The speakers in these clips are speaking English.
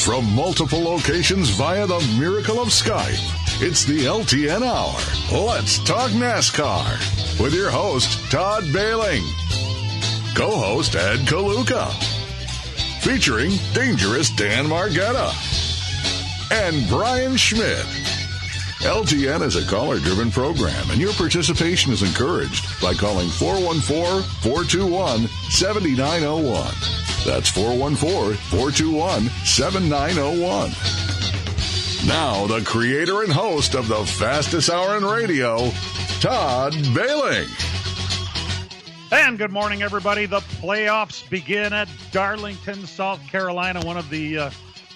from multiple locations via the miracle of Skype. It's the LTN Hour. Let's talk NASCAR with your host, Todd Bailing. Co-host, Ed Kaluka. Featuring dangerous Dan Margetta. And Brian Schmidt. LTN is a caller-driven program, and your participation is encouraged by calling 414-421-7901. That's 414-421-7901. Now, the creator and host of the fastest hour in radio, Todd Bailing. And good morning, everybody. The playoffs begin at Darlington, South Carolina, one of the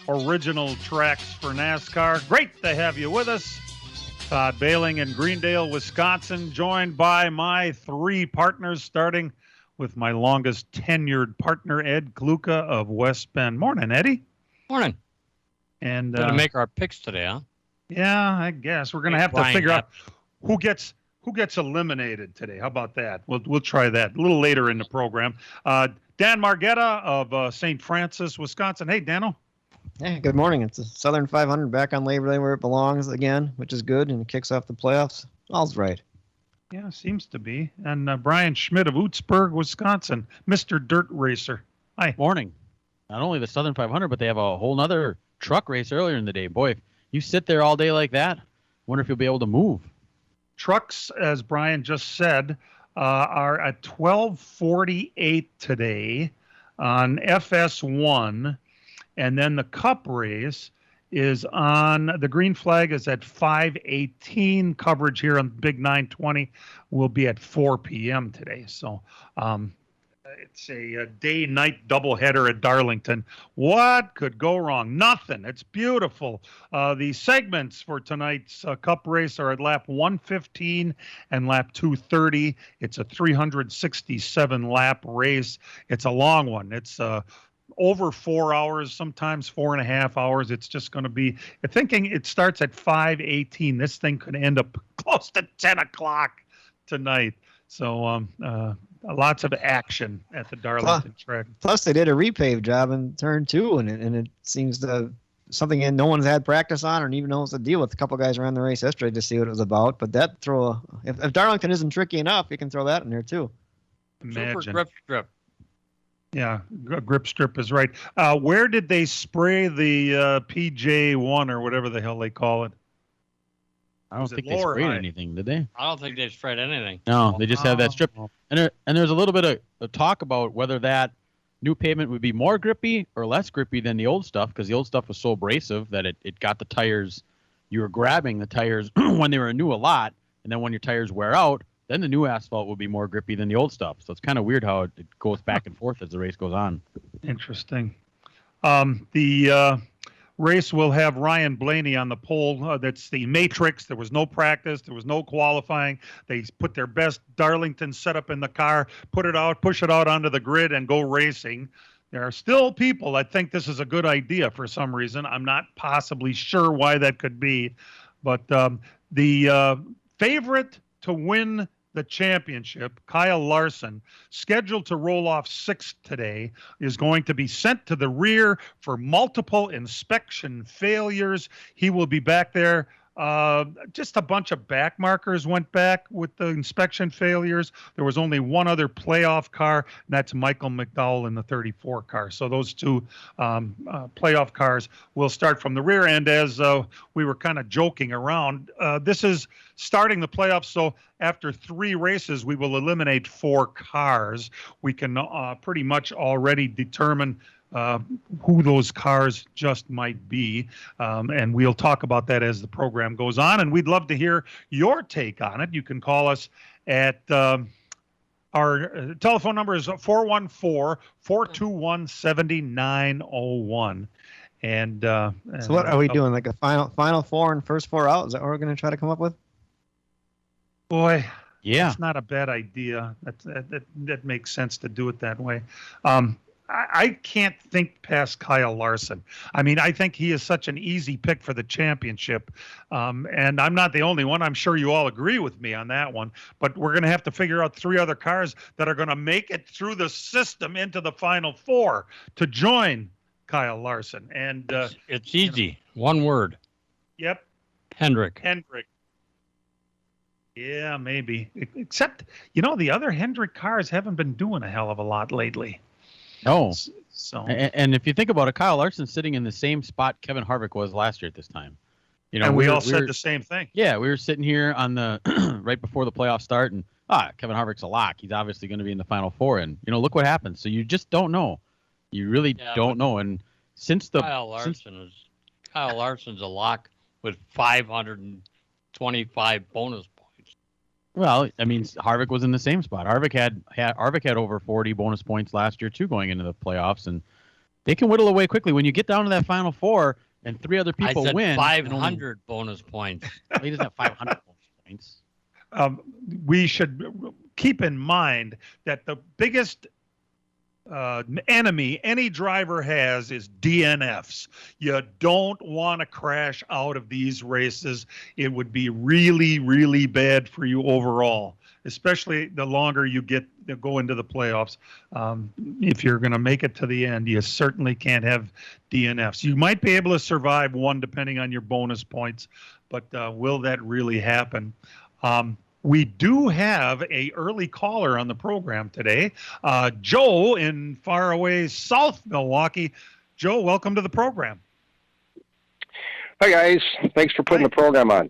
original tracks for NASCAR. Great to have you with us. Todd Bailing in Greendale, Wisconsin, joined by my three partners, starting with my longest tenured partner, Ed Kaluka of West Bend. Morning, Eddie. Morning. And going to make our picks today, huh? Yeah, I guess we're going to have to figure out who gets eliminated today. How about that? We'll try that a little later in the program. Dan Margetta of St. Francis, Wisconsin. Hey, Dano. Hey, good morning. It's a Southern 500 back on Labor Day where it belongs again, which is good, and it kicks off the playoffs. All's right. Yeah, seems to be. And Brian Schmidt of Oostburg, Wisconsin, Mr. Dirt Racer. Hi. Morning. Not only the Southern 500, but they have a whole nother truck race earlier in the day. Boy, if you sit there all day like that, wonder if you'll be able to move. Trucks, as Brian just said, are at 12:48 today on FS1. And then the Cup race is on, the green flag is at 5:18. Coverage here on Big 920 will be at 4 p.m. today. So it's a day-night doubleheader at Darlington. What could go wrong? Nothing. It's beautiful. The segments for tonight's Cup race are at lap 115 and lap 230. It's a 367-lap race. It's a long one. It's over 4 hours, sometimes 4.5 hours. It's just going to be, thinking it starts at 5:18. This thing could end up close to 10 o'clock tonight. So lots of action at the Darlington track. Plus, they did a repave job in turn two, and it seems to something no one's had practice on or even knows the deal with. A couple guys around the race yesterday to see what it was about. But that if Darlington isn't tricky enough, you can throw that in there too. Imagine. Super grip strip. Yeah, grip strip is right. Where did they spray the PJ1 or whatever the hell they call it? I don't think they sprayed anything, did they? I don't think they sprayed anything. No, they just have that strip. And there's a little bit of talk about whether that new pavement would be more grippy or less grippy than the old stuff, because the old stuff was so abrasive that it got the tires. You were grabbing the tires when they were new a lot, and then when your tires wear out, then the new asphalt will be more grippy than the old stuff. So it's kind of weird how it goes back and forth as the race goes on. Interesting. The race will have Ryan Blaney on the pole. That's the matrix. There was no practice. There was no qualifying. They put their best Darlington setup in the car, push it out onto the grid, and go racing. There are still people that think this is a good idea for some reason. I'm not possibly sure why that could be. But the favorite to win the championship, Kyle Larson, scheduled to roll off sixth today, is going to be sent to the rear for multiple inspection failures. He will be back there. Just a bunch of back markers went back with the inspection failures. There was only one other playoff car, and that's Michael McDowell in the 34 car. So those two playoff cars will start from the rear end. As we were kind of joking around, this is starting the playoffs, so after 3 races, we will eliminate 4 cars. We can pretty much already determine who those cars just might be. And we'll talk about that as the program goes on. And we'd love to hear your take on it. You can call us at our telephone number is 414-421-7901. And so what are we doing? Like a final 4 and first 4 out? Is that what we're going to try to come up with? Boy, yeah, it's not a bad idea. That makes sense to do it that way. I can't think past Kyle Larson. I mean, I think he is such an easy pick for the championship. And I'm not the only one. I'm sure you all agree with me on that one. But we're going to have to figure out 3 other cars that are going to make it through the system into the Final Four to join Kyle Larson. And It's easy. One word. yep, Hendrick. Hendrick. Yeah, maybe. Except, the other Hendrick cars haven't been doing a hell of a lot lately. No. So And if you think about it, Kyle Larson's sitting in the same spot Kevin Harvick was last year at this time. and we all said the same thing. Yeah, we were sitting here on the right before the playoffs start, and Kevin Harvick's a lock. He's obviously going to be in the Final Four, and look what happens. So you just don't know. You really don't know. And since Kyle Larson's a lock with 525 bonus points. Well, I mean, Harvick was in the same spot. Harvick had over 40 bonus points last year too, going into the playoffs, and they can whittle away quickly. When you get down to that Final Four and 3 other people I said win, 500 bonus points. He doesn't have 500 bonus points. We should keep in mind that the biggest enemy any driver has is DNFs. You don't want to crash out of these races. It would be really, really bad for you overall, especially the longer you go into the playoffs. If you're going to make it to the end, you certainly can't have DNFs. You might be able to survive one depending on your bonus points, but will that really happen? We do have a early caller on the program today, Joe in faraway South Milwaukee. Joe, welcome to the program. Hi, guys. Thanks for putting the program on.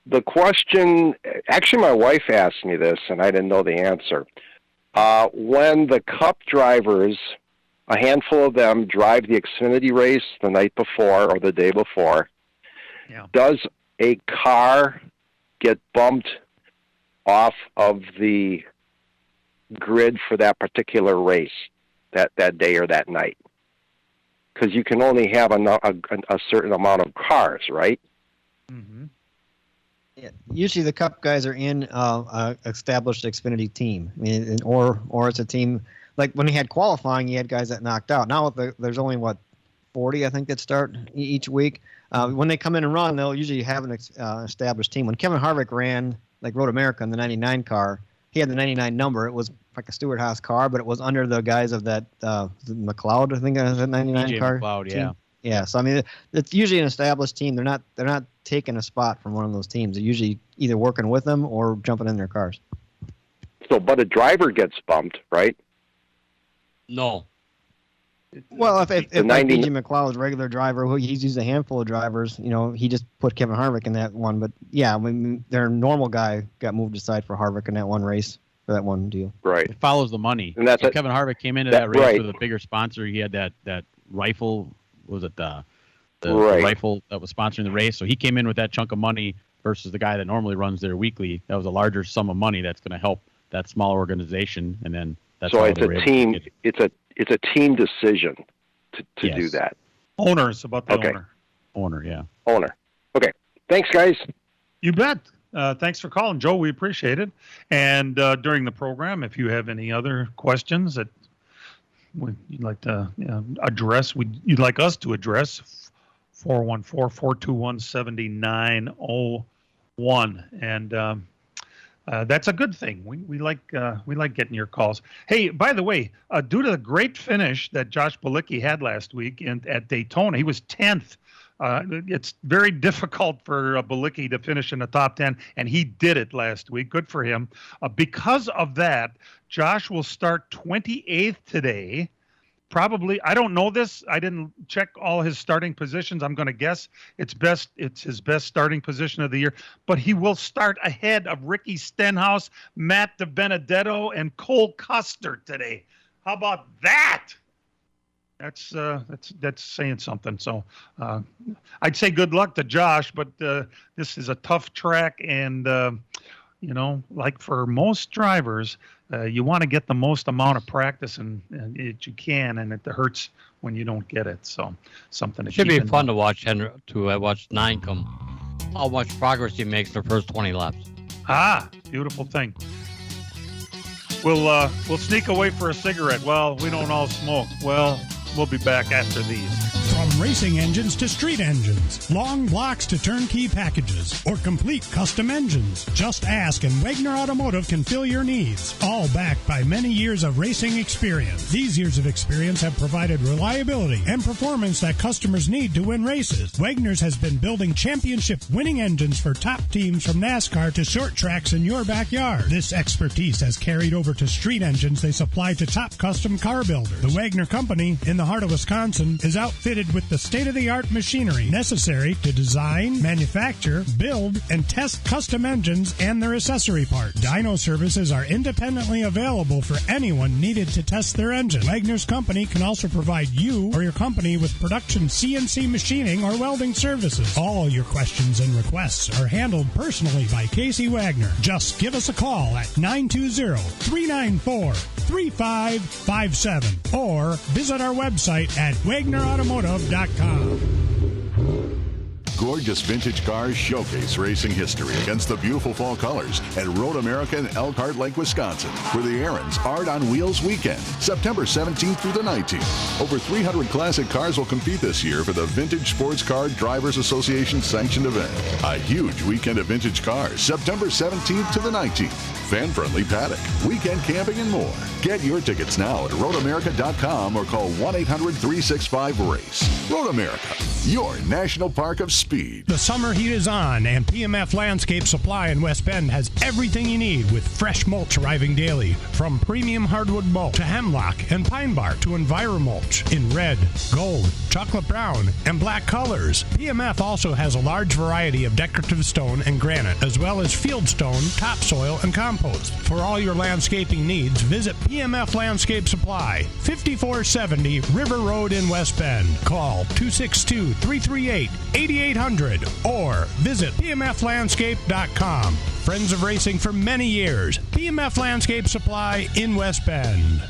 The question, actually, my wife asked me this, and I didn't know the answer. When the Cup drivers, a handful of them, drive the Xfinity race the night before or the day before, does a car get bumped off of the grid for that particular race that day or that night? Because you can only have a certain amount of cars, right? Mm-hmm. Yeah, usually the Cup guys are in an established Xfinity team, or it's a team like when he had qualifying, he had guys that knocked out. Now there's only 40 I think that start each week. When they come in and run, they'll usually have an established team. When Kevin Harvick ran like Road America in the 99 car, he had the 99 number. It was like a Stewart Haas car, but it was under the guys of that McLeod, I think it was that 99 DJ car. McLeod, team. yeah. Yeah, so I mean, it's usually an established team. They're not taking a spot from one of those teams. They're usually either working with them or jumping in their cars. So, but a driver gets bumped, right? No. Well, if like 90 BJ McLeod's regular driver, he's used a handful of drivers. He just put Kevin Harvick in that one. But yeah, their normal guy got moved aside for Harvick in that one race for that one deal. Right. It follows the money. And that's Kevin Harvick came into that race with a bigger sponsor. He had that rifle. Was it the rifle that was sponsoring the race? So he came in with that chunk of money versus the guy that normally runs there weekly. That was a larger sum of money that's going to help that small organization. And then that's so it's a team. It's a team decision to do that. Owner's about the owner. Owner, yeah. Owner. Okay. Thanks, guys. You bet. Thanks for calling, Joe. We appreciate it. And during the program, if you have any other questions that you'd like to address, you'd like us to address, 414-421-7901. And that's a good thing. We like getting your calls. Hey, by the way, due to the great finish that Josh Bilicki had last week at Daytona, he was 10th. It's very difficult for Bilicki to finish in the top 10, and he did it last week. Good for him. Because of that, Josh will start 28th today. Probably, I don't know this. I didn't check all his starting positions. I'm going to guess it's his best starting position of the year. But he will start ahead of Ricky Stenhouse, Matt DiBenedetto, and Cole Custer today. How about that? That's saying something. So I'd say good luck to Josh, but this is a tough track, and like for most drivers, you want to get the most amount of practice and you can, and it hurts when you don't get it. So something to Should keep be in fun mind. to watch watch Nine come. How much progress he makes the first 20 laps. Beautiful thing. We'll sneak away for a cigarette. Well, we don't all smoke. Well, we'll be back after these. From racing engines to street engines, long blocks to turnkey packages, or complete custom engines. Just ask and Wagner Automotive can fill your needs. All backed by many years of racing experience. These years of experience have provided reliability and performance that customers need to win races. Wagner's has been building championship winning engines for top teams from NASCAR to short tracks in your backyard. This expertise has carried over to street engines they supply to top custom car builders. The Wagner Company, in the heart of Wisconsin, is outfitted with the state-of-the-art machinery necessary to design, manufacture, build, and test custom engines and their accessory parts. Dyno services are independently available for anyone needed to test their engine. Wagner's Company can also provide you or your company with production CNC machining or welding services. All your questions and requests are handled personally by Casey Wagner. Just give us a call at 920-394-3557 or visit our website at wagnerautomotive.com. Gorgeous vintage cars showcase racing history against the beautiful fall colors at Road America in Elkhart Lake, Wisconsin, for the Aaron's Art on Wheels weekend, September 17th through the 19th. Over 300 classic cars will compete this year for the Vintage Sports Car Drivers Association sanctioned event. A huge weekend of vintage cars, September 17th to the 19th. Fan-friendly paddock, weekend camping, and more. Get your tickets now at roadamerica.com or call 1-800-365-RACE. Road America, your national park of speed. The summer heat is on, and PMF Landscape Supply in West Bend has everything you need with fresh mulch arriving daily. From premium hardwood mulch to hemlock and pine bark to EnviroMulch in red, gold, chocolate brown, and black colors. PMF also has a large variety of decorative stone and granite, as well as field stone, topsoil, and compost. For all your landscaping needs, visit PMF Landscape Supply, 5470 River Road in West Bend. Call 262-338-8800 or visit pmflandscape.com. Friends of racing for many years. PMF Landscape Supply in West Bend.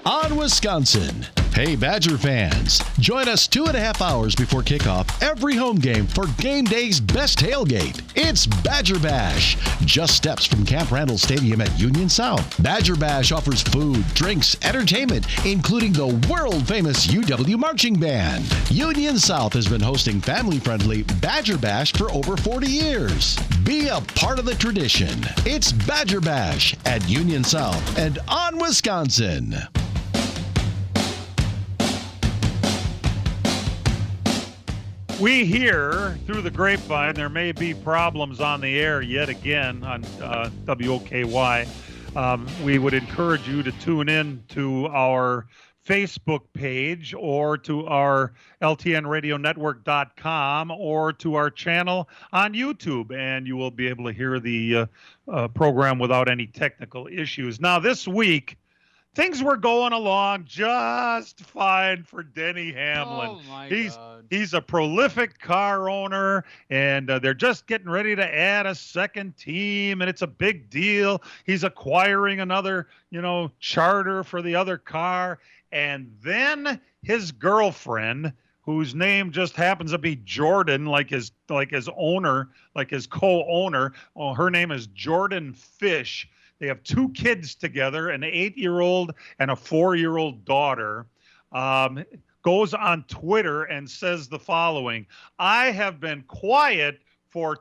On Wisconsin. Hey, Badger fans, join us 2.5 hours before kickoff every home game for game day's best tailgate. It's Badger Bash, just steps from Camp Randall Stadium at Union South. Badger Bash offers food, drinks, entertainment, including the world-famous UW Marching Band. Union South has been hosting family-friendly Badger Bash for over 40 years. Be a part of the tradition. It's Badger Bash at Union South and on Wisconsin. We hear through the grapevine there may be problems on the air yet again on WOKY. We would encourage you to tune in to our Facebook page or to our LTNradionetwork.com or to our channel on YouTube, and you will be able to hear the program without any technical issues. Now, this week, things were going along just fine for Denny Hamlin. Oh my God. He's a prolific car owner, and they're just getting ready to add a second team, and it's a big deal. He's acquiring another, charter for the other car, and then his girlfriend, whose name just happens to be Jordan, like his owner, like his co-owner. Oh, her name is Jordan Fish. They have 2 kids together, an 8-year-old and a 4-year-old daughter. Goes on Twitter and says the following: I have been quiet for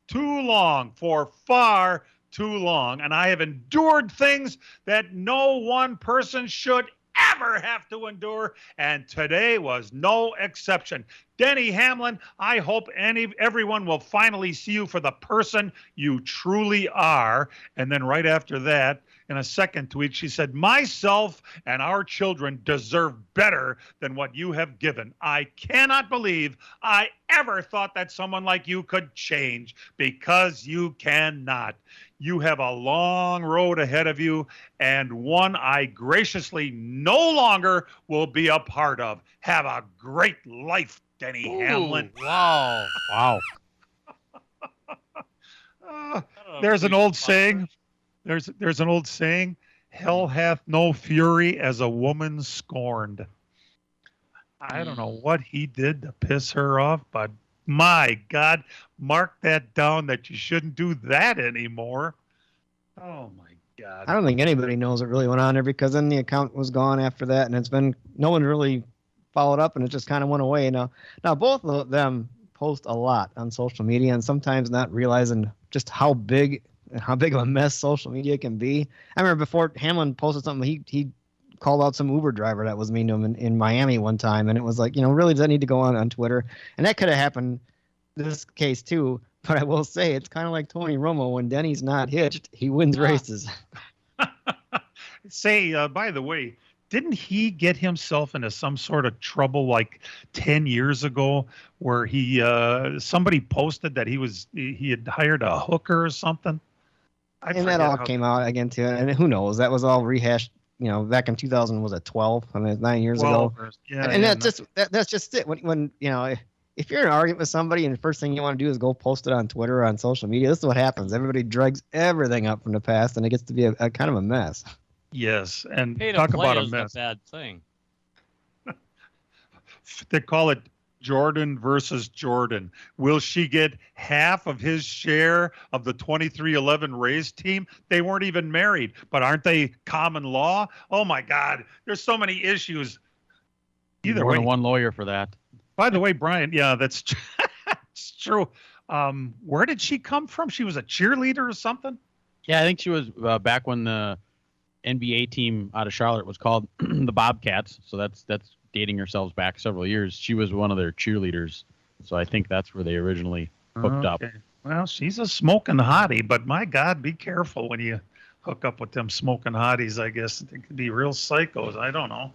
too long, for far too long, and I have endured things that no one person should ever have to endure, and today was no exception. Denny Hamlin, I hope everyone will finally see you for the person you truly are. And then right after that, in a second tweet, she said, myself and our children deserve better than what you have given. I cannot believe I ever thought that someone like you could change, because you cannot. You have a long road ahead of you, and one I graciously no longer will be a part of. Have a great life, Denny Hamlin. Wow. Wow. There's an old saying. There's an old saying, hell hath no fury as a woman scorned. I don't know what he did to piss her off, but my God, mark that down that you shouldn't do that anymore. Oh my God. I don't think anybody knows what really went on there, because then the account was gone after that, and it's been, no one really followed up, and it just kind of went away. Now both of them post a lot on social media, and sometimes not realizing just how big of a mess social media can be. I remember before Hamlin posted something, he called out some Uber driver that was mean to him in Miami one time, and it was like, really does that need to go on Twitter? And that could have happened this case too. But I will say it's kind of like Tony Romo. When Denny's not hitched, he wins races. Say, by the way, didn't he get himself into some sort of trouble like 10 years ago where somebody posted that he had hired a hooker or something? And that all came out again too. And who knows? That was all rehashed, back in 2000, was it 12? I mean, 9 years ago. Yeah, and that's just it. When if you're in an argument with somebody and the first thing you want to do is go post it on Twitter or on social media, this is what happens. Everybody drags everything up from the past, and it gets to be a kind of a mess. Yes, and talk about a mess. A bad thing. They call it Jordan versus Jordan. Will she get half of his share of the 2311 race team? They weren't even married, but aren't they common law? Oh my God, there's so many issues. Either More way, than one lawyer for that. By the way, Brian, yeah, that's it's true. Where did she come from? She was a cheerleader or something? Yeah, I think she was back when the NBA team out of Charlotte was called the Bobcats. So that's dating ourselves back several years. She was one of their cheerleaders. So I think that's where they originally hooked up. Well, she's a smoking hottie, but my God, be careful when you hook up with them smoking hotties. I guess they could be real psychos. I don't know.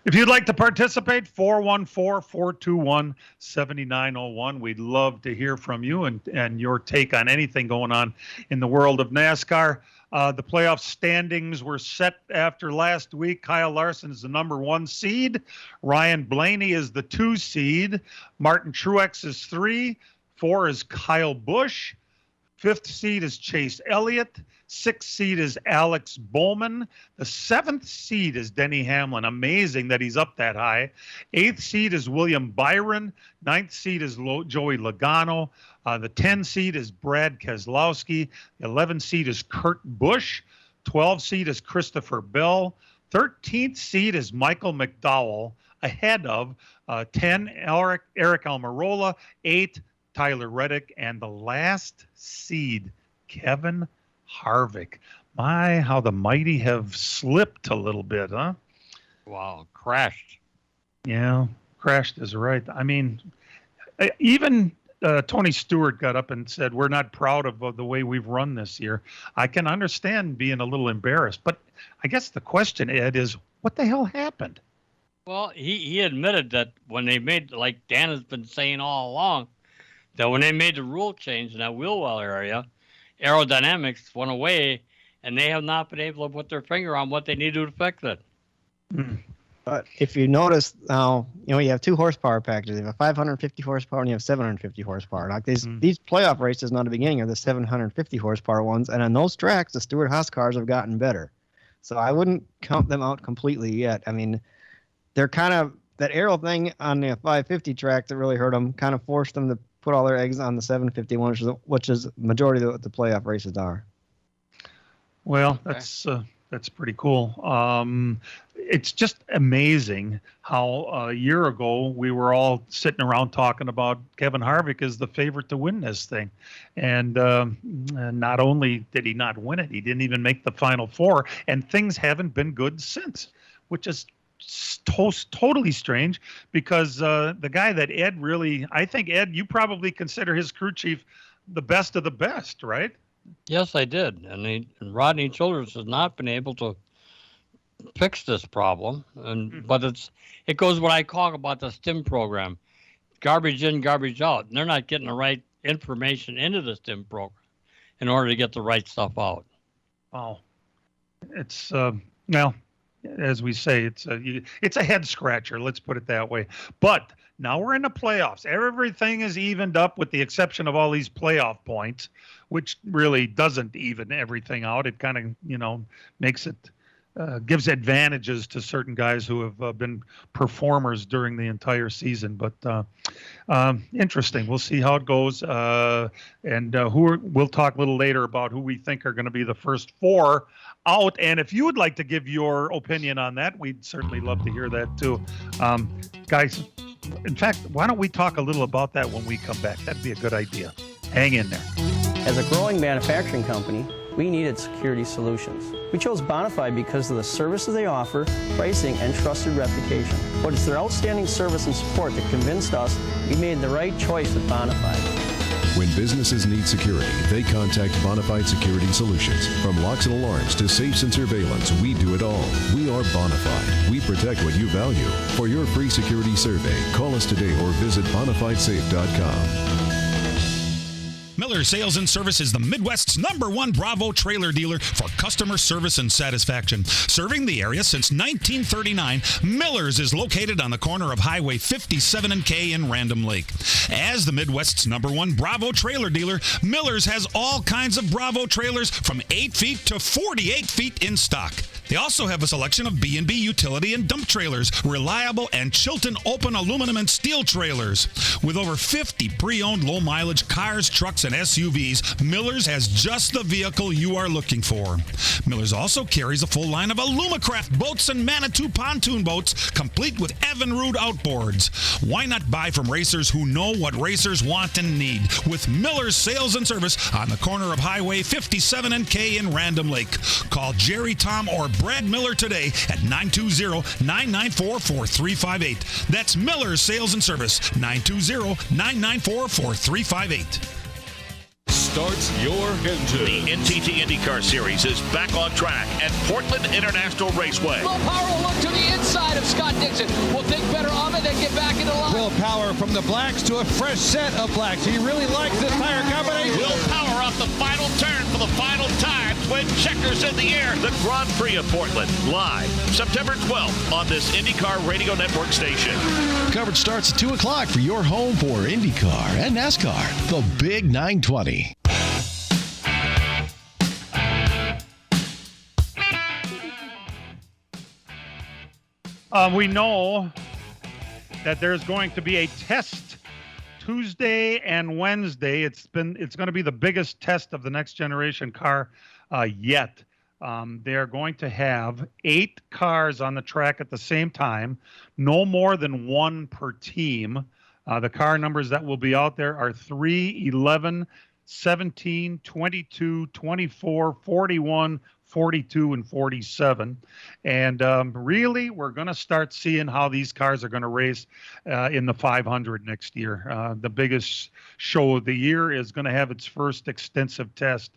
If you'd like to participate, 414-421-7901. We'd love to hear from you and your take on anything going on in the world of NASCAR. The playoff standings were set after last week. Kyle Larson is the number 1 seed. Ryan Blaney is the 2 seed. Martin Truex is 3. 4 is Kyle Busch. 5th seed is Chase Elliott. 6th seed is Alex Bowman. The 7th seed is Denny Hamlin. Amazing that he's up that high. 8th seed is William Byron. 9th seed is Joey Logano. The 10 seed is Brad Keselowski. The 11 seed is Kurt Busch. 12 seed is Christopher Bell. 13th seed is Michael McDowell, ahead of 10 Eric Almirola, 8 Tyler Reddick, and the last seed, Kevin Harvick. My, how the mighty have slipped a little bit, huh? Wow, crashed. Yeah, crashed is right. I mean, even Tony Stewart got up and said, we're not proud of the way we've run this year. I can understand being a little embarrassed, but I guess the question, Ed, is what the hell happened? Well, he admitted that when they made, like Dan has been saying all along, that when they made the rule change in that wheel well area, aerodynamics went away, and they have not been able to put their finger on what they need to fix it. But if you notice now, you have 2 horsepower packages. You have a 550 horsepower and you have 750 horsepower. Like these playoff races now at the beginning are the 750 horsepower ones, and on those tracks, the Stewart-Haas cars have gotten better. So I wouldn't count them out completely yet. I mean, they're kind of that aero thing on the 550 track that really hurt them, kind of forced them to put all their eggs on the 751, which is majority of the playoff races are. Well, that's pretty cool. It's just amazing how a year ago we were all sitting around talking about Kevin Harvick as the favorite to win this thing. And not only did he not win it, he didn't even make the Final Four, and things haven't been good since, which is totally strange because the guy that Ed really, I think, Ed, you probably consider his crew chief the best of the best, right? Yes, I did. And Rodney Childers has not been able to fix this problem. But it goes what I talk about the STEM program. Garbage in, garbage out. And they're not getting the right information into the STEM program in order to get the right stuff out. Oh, it's, well, as we say, it's a head scratcher. Let's put it that way. But now we're in the playoffs. Everything is evened up with the exception of all these playoff points, which really doesn't even everything out. It kind of, makes it gives advantages to certain guys who have been performers during the entire season. But interesting. We'll see how it goes. We'll talk a little later about who we think are going to be the first 4 out. And if you would like to give your opinion on that, we'd certainly love to hear that too. Guys, in fact, why don't we talk a little about that when we come back? That'd be a good idea. Hang in there. As a growing manufacturing company, we needed security solutions. We chose Bonafide because of the services they offer, pricing, and trusted reputation. But it's their outstanding service and support that convinced us we made the right choice with Bonafide. When businesses need security, they contact Bonafide Security Solutions. From locks and alarms to safes and surveillance, we do it all. We are Bonafide. We protect what you value. For your free security survey, call us today or visit bonafidesafe.com. Miller Sales and Service is the Midwest's #1 Bravo trailer dealer for customer service and satisfaction. Serving the area since 1939, Miller's is located on the corner of Highway 57 and K in Random Lake. As the Midwest's #1 Bravo trailer dealer, Miller's has all kinds of Bravo trailers from 8 feet to 48 feet in stock. They also have a selection of B&B utility and dump trailers, reliable and Chilton open aluminum and steel trailers. With over 50 pre-owned low-mileage cars, trucks, and SUVs, Miller's has just the vehicle you are looking for. Miller's also carries a full line of Alumacraft boats and Manitou pontoon boats, complete with Evinrude outboards. Why not buy from racers who know what racers want and need? With Miller's Sales and Service on the corner of Highway 57 and K in Random Lake. Call Jerry, Tom, or Brad Miller today at 920-994-4358. That's Miller's Sales and Service, 920-994-4358. Starts your engine. The Ntt Indycar Series is back on track at Portland International Raceway. Will Power will look to the inside of Scott Dixon. Will think better of it, then get back into line. Will Power from the blacks to a fresh set of blacks. He really likes this tire combination. Will Power off the final turn for the final time. Twin checkers in the air. The Grand Prix of Portland, live September 12th on this IndyCar Radio Network station. Coverage starts at 2 o'clock for your home for IndyCar and NASCAR, the Big 920. We know that there's going to be a test Tuesday and Wednesday. It's going to be the biggest test of the next generation car yet. They are going to have 8 cars on the track at the same time, no more than 1 per team. The car numbers that will be out there are 3, 11, 17, 22, 24, 41, 42, and 47. And really, we're going to start seeing how these cars are going to race in the 500 next year. The biggest show of the year is going to have its first extensive test.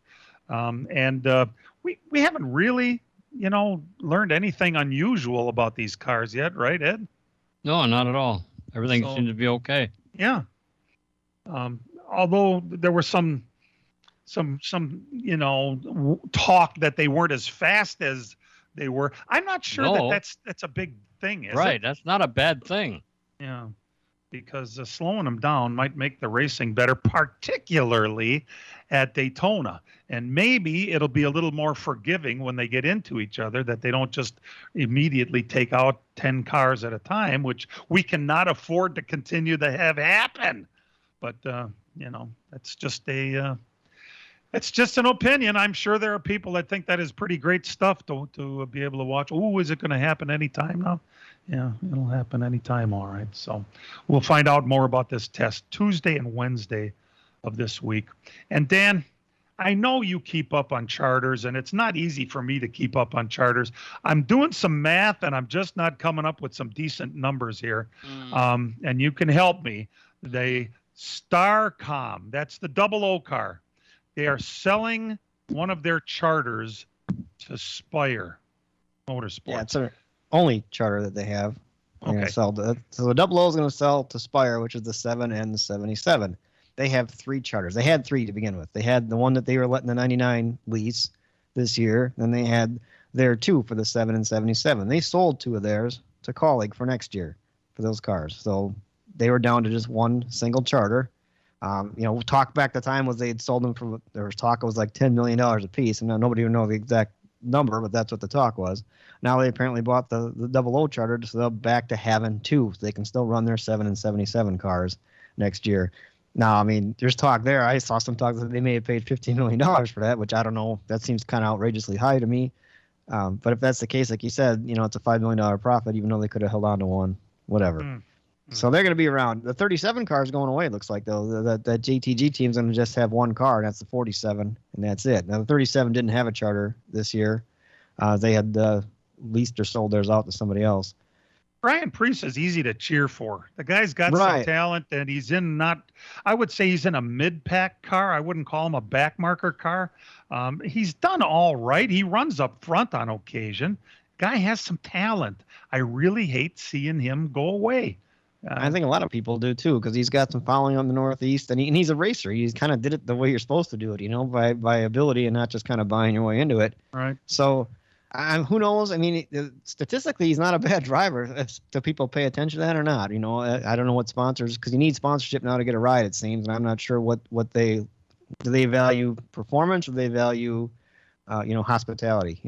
We haven't really, learned anything unusual about these cars yet, right, Ed? No, not at all. Everything seems to be okay. Yeah. Although there was some talk that they weren't as fast as they were. I'm not sure that's a big thing, is it? Right. That's not a bad thing. Yeah. Because slowing them down might make the racing better, particularly at Daytona. And maybe it'll be a little more forgiving when they get into each other, that they don't just immediately take out 10 cars at a time, which we cannot afford to continue to have happen. But, that's just it's just an opinion. I'm sure there are people that think that is pretty great stuff to be able to watch. Oh, is it going to happen anytime now? Yeah, it'll happen anytime. All right. So we'll find out more about this test Tuesday and Wednesday of this week. And Dan, I know you keep up on charters, and it's not easy for me to keep up on charters. I'm doing some math, and I'm just not coming up with some decent numbers here. And you can help me. The Starcom, that's the 00 car. They are selling one of their charters to Spire Motorsports. Yeah, it's their only charter that they have. They're Okay. gonna sell so the 00 is going to sell to Spire, which is the 7 and the 77. They have 3 charters. They had 3 to begin with. They had the one that they were letting the 99 lease this year. Then they had their 2 for the 7 and 77. They sold 2 of theirs to Colleague for next year for those cars. So they were down to just one single charter. Talk back the time was they had sold them for, there was talk it was like $10 million a piece, and now nobody would know the exact number, but that's what the talk was. Now they apparently bought the 00 charter, so they're back to having 2. So they can still run their 7 and 77 cars next year. Now, I mean, there's talk there. I saw some talk that they may have paid $15 million for that, which I don't know. That seems kind of outrageously high to me. But if that's the case, like you said, it's a $5 million profit, even though they could have held on to one, whatever. So they're going to be around. The 37 car is going away, it looks like, though. That JTG team's going to just have one car, and that's the 47, and that's it. Now, the 37 didn't have a charter this year. They had leased or sold theirs out to somebody else. Brian Priest is easy to cheer for. The guy's got some talent, and he's I would say he's in a mid-pack car. I wouldn't call him a backmarker car. He's done all right. He runs up front on occasion. Guy has some talent. I really hate seeing him go away. I think a lot of people do too, because he's got some following on the Northeast, and he's a racer. He's kind of did it the way you're supposed to do it, by ability and not just kind of buying your way into it. Right. So, who knows? I mean, statistically, he's not a bad driver. Do people pay attention to that or not? I don't know what sponsors, because you need sponsorship now to get a ride, it seems, and I'm not sure what do they value performance, or do they value hospitality.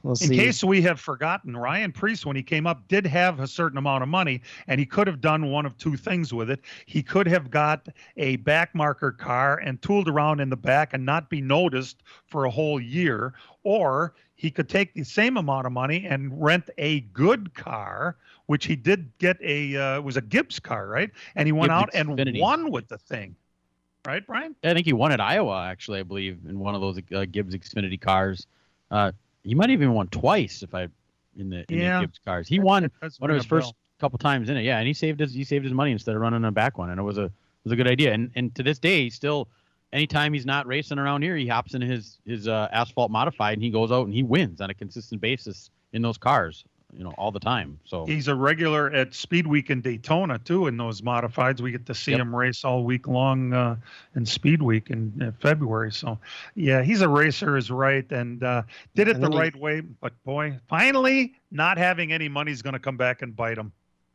We'll see. In case we have forgotten, Ryan Priest, when he came up, did have a certain amount of money, and he could have done one of two things with it. He could have got a backmarker car and tooled around in the back and not be noticed for a whole year, or he could take the same amount of money and rent a good car, which he did get it was a Gibbs car, right? And he went out and won with the thing. Right, Brian? I think he won at Iowa, actually, I believe, in one of those Gibbs Xfinity cars. He might have even won twice in the Gibbs cars. He won one of his first couple times in it, and he saved his money instead of running a back one, and it was a good idea. And to this day, still, anytime he's not racing around here, he hops in his asphalt modified, and he goes out and he wins on a consistent basis in those cars. All the time. So he's a regular at Speed Week in Daytona too. In those modifieds, we get to see him race all week long in Speed Week in February. So, yeah, he's a racer, is right, and did it the right way. But boy, finally, not having any money is going to come back and bite him.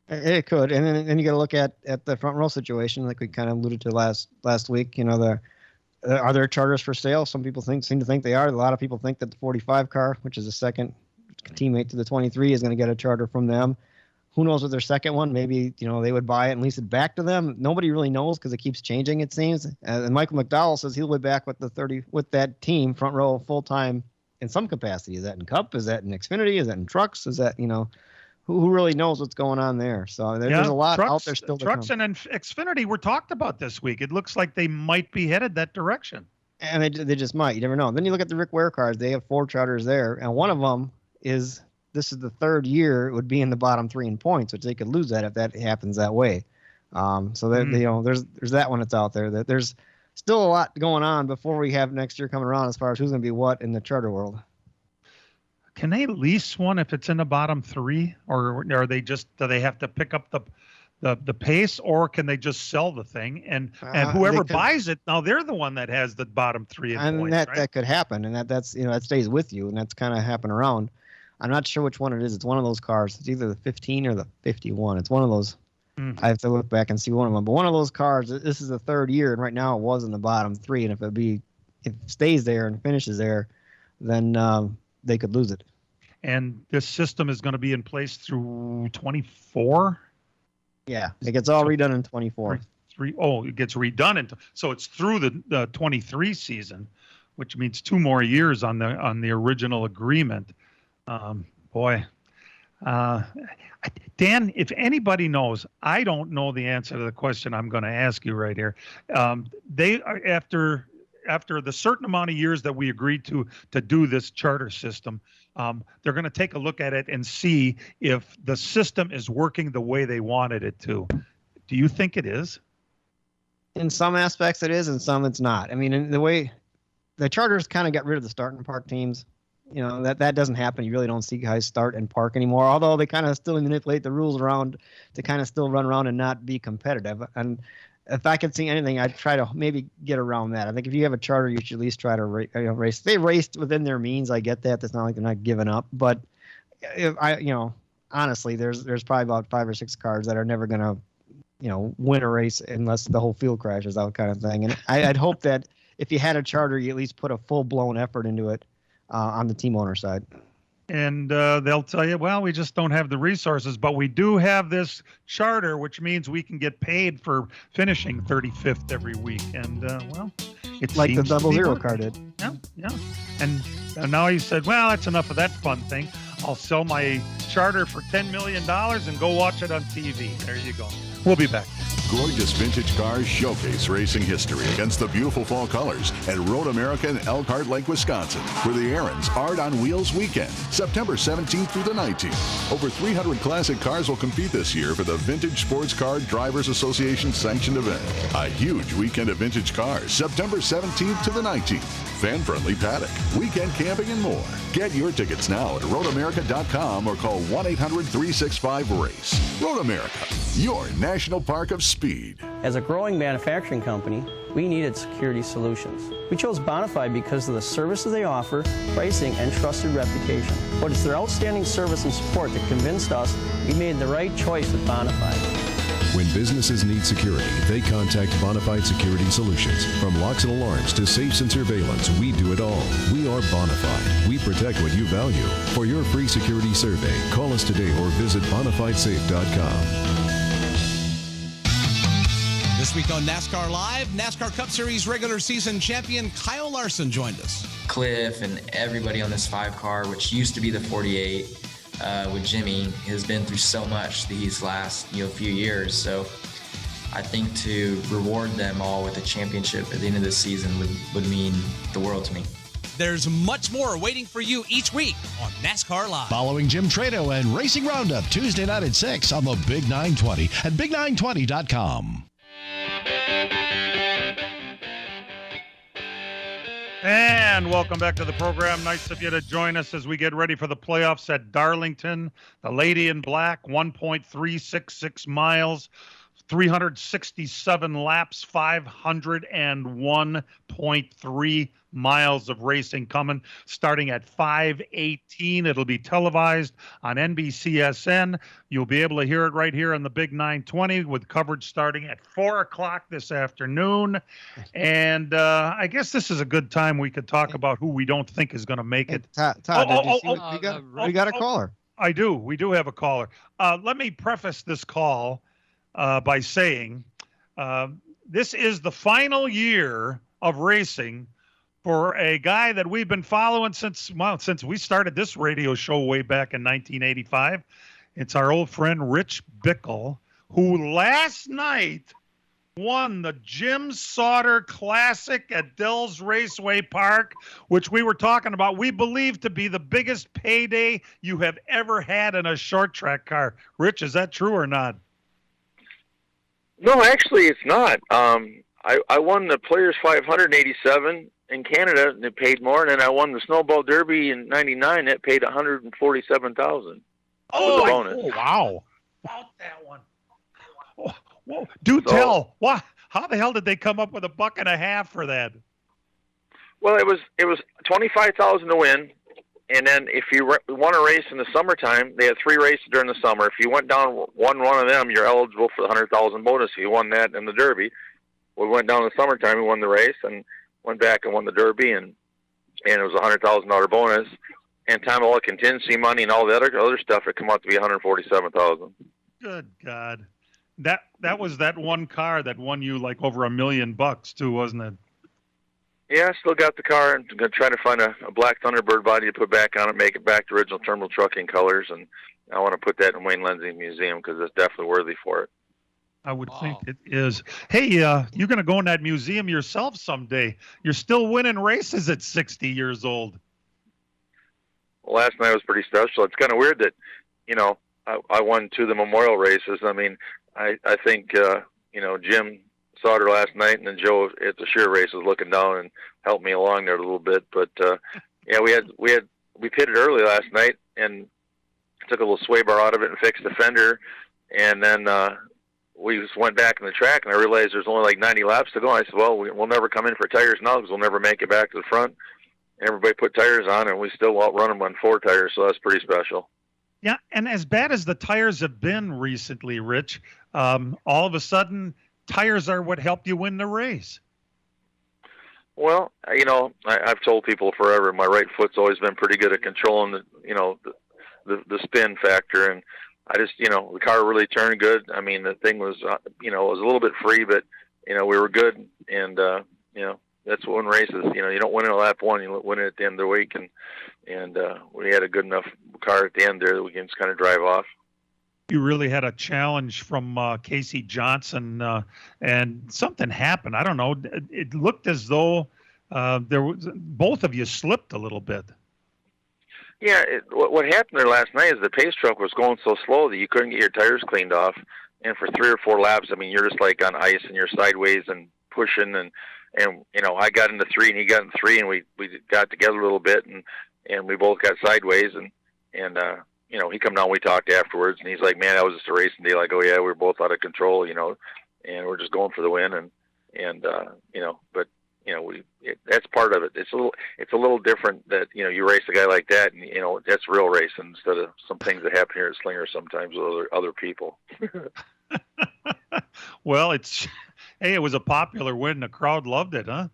It could, and then you got to look at the front row situation, like we kind of alluded to last week. Are there charters for sale? Some people seem to think they are. A lot of people think that the 45 car, which is the second teammate to the 23, is going to get a charter from them. Who knows with their second one? Maybe they would buy it and lease it back to them. Nobody really knows because it keeps changing, it seems. And Michael McDowell says he'll be back with with that team front row full time in some capacity. Is that in Cup? Is that in Xfinity? Is that in trucks? Is that who really knows what's going on there? So there's a lot out there still. Trucks and Xfinity were talked about this week. It looks like they might be headed that direction. And they just might. You never know. Then you look at the Rick Ware cars. They have 4 charters there, and one of them this is the third year it would be in the bottom 3 in points, which they could lose that if that happens that way. So that there's that one that's out there. That there's still a lot going on before we have next year coming around as far as who's going to be what in the charter world. Can they lease one if it's in the bottom 3, or are they do they have to pick up the pace, or can they just sell the thing and whoever buys it, now they're the one that has the bottom 3 in points, right? That could happen, and that's that stays with you, and that's kind of happened around. I'm not sure which one it is. It's one of those cars. It's either the 15 or the 51. It's one of those. I have to look back and see one of them. But one of those cars, this is the third year, and right now it was in the bottom 3. And if it stays there and finishes there, then they could lose it. And this system is going to be in place through 24? Yeah, it gets all redone in 24. It gets redone. So it's through the 23 season, which means 2 more years on the original agreement. Dan, if anybody knows, I don't know the answer to the question I'm going to ask you right here. They are after the certain amount of years that we agreed to do this charter system, they're going to take a look at it and see if the system is working the way they wanted it to. Do you think it is? In some aspects it is, in some it's not. I mean, in the way the charters kind of got rid of the start and park teams. That doesn't happen. You really don't see guys start and park anymore, although they kind of still manipulate the rules around to kind of still run around and not be competitive. And if I could see anything, I'd try to maybe get around that. I think if you have a charter, you should at least try to race. They raced within their means. I get that. That's not like they're not giving up. But honestly, there's probably about 5 or 6 cars that are never going to, win a race unless the whole field crashes out, kind of thing. And I'd hope that if you had a charter, you at least put a full blown effort into it. on the team owner side. And they'll tell you, well, we just don't have the resources, but we do have this charter, which means we can get paid for finishing 35th every week. And, well, it's like the Double Zero car did. Yeah. And now he said, well, that's enough of that fun thing. I'll sell my charter for $10 million and go watch it on TV. There you go. We'll be back. Gorgeous vintage cars showcase racing history against the beautiful fall colors at Road America in Elkhart Lake, Wisconsin, where the Aaron's Art on Wheels weekend, September 17th through the 19th. Over 300 classic cars will compete this year for the Vintage Sports Car Drivers Association sanctioned event. A huge weekend of vintage cars, September 17th to the 19th. Fan-friendly paddock, weekend camping, and more. Get your tickets now at roadamerica.com or call 1-800-365-RACE. Road America, your national park of speed. As a growing manufacturing company, we needed security solutions. We chose Bonafide because of the services they offer, pricing, and trusted reputation. But it's their outstanding service and support that convinced us we made the right choice with Bonafide. When businesses need security, they contact Bonafide Security Solutions. From locks and alarms to safes and surveillance, we do it all. We are Bonafide. We protect what you value. For your free security survey, call us today or visit bonafidesafe.com. This week on NASCAR Live, NASCAR Cup Series regular season champion Kyle Larson joined us. Cliff and everybody on this 5 car, which used to be the 48, with Jimmy, has been through so much these last few years. So I think to reward them all with a championship at the end of the season would mean the world to me. There's much more waiting for you each week on NASCAR Live. Following Jim Trado and Racing Roundup Tuesday night at 6 on the Big 920 at big920.com. And welcome back to the program. Nice of you to join us as we get ready for the playoffs at Darlington. The Lady in Black, 1.366 miles, 367 laps, 501.3 miles of racing coming, starting at 5:18. It'll be televised on NBCSN. You'll be able to hear it right here on the Big 920 with coverage starting at 4 o'clock this afternoon. And I guess this is a good time we could talk about who we don't think is going to make it. Todd, we got a caller. I do. We do have a caller. Let me preface this call by saying this is the final year of racing for a guy that we've been following since we started this radio show way back in 1985. It's our old friend Rich Bickle, who last night won the Jim Sauter Classic at Dells Raceway Park, which we were talking about. We believe to be the biggest payday you have ever had in a short track car. Rich, is that true or not? No, actually, it's not. I won the Players 500 in '87 in Canada, and it paid more. And then I won the Snowball Derby in '99. It paid $147,000. Oh, bonus. Wow! About that one. Oh, whoa. Tell. What? How the hell did they come up with $1.50 for that? Well, it was $25,000 to win, and then if you won a race in the summertime, they had 3 races during the summer. If you went down one of them, you're eligible for the $100,000 bonus. If you won that in the Derby, we went down in the summertime, we won the race, and went back and won the Derby, and it was a $100,000 bonus. And time all the contingency money and all the other stuff, it come out to be $147,000. Good God. That was that one car that won you like over $1 million too, wasn't it? Yeah, I still got the car and going to try to find a black Thunderbird body to put back on it, make it back to original terminal trucking colors, and I want to put that in Wayne Lindsay Museum because it's definitely worthy for it. I would think it is. Hey, you're going to go in that museum yourself someday. You're still winning races at 60 years old. Well, last night was pretty special. It's kind of weird that, I won 2 of the memorial races. I mean, I think, Jim Sauter last night and then Joe at the Shear race was looking down and helped me along there a little bit. But, we pitted early last night and took a little sway bar out of it and fixed the fender. And then, we just went back in the track, and I realized there's only like 90 laps to go. I said, well, we'll never come in for tires now because we'll never make it back to the front. Everybody put tires on, and we still outrun them on 4 tires, so that's pretty special. Yeah, and as bad as the tires have been recently, Rich, all of a sudden, tires are what helped you win the race. Well, I've told people forever my right foot's always been pretty good at controlling the spin factor, and I just the car really turned good. I mean, the thing was it was a little bit free, but we were good, and that's what win races. You don't win in lap one, you win it at the end of the week, and we had a good enough car at the end there that we can just kind of drive off. You really had a challenge from Casey Johnson, and something happened. I don't know. It looked as though both of you slipped a little bit. Yeah, what happened there last night is the pace truck was going so slow that you couldn't get your tires cleaned off, and for 3 or 4 laps, I mean, you're just like on ice and you're sideways and pushing, and I got into 3 and he got in 3, and we got together a little bit, and we both got sideways, and he come down, we talked afterwards, and he's like, man, that was just a racing deal. I go, yeah, we were both out of control, and we're just going for the win, but that's part of it. It's a little different that, you race a guy like that, and, that's real racing instead of some things that happen here at Slinger sometimes with other people. Well, it was a popular win. The crowd loved it, huh?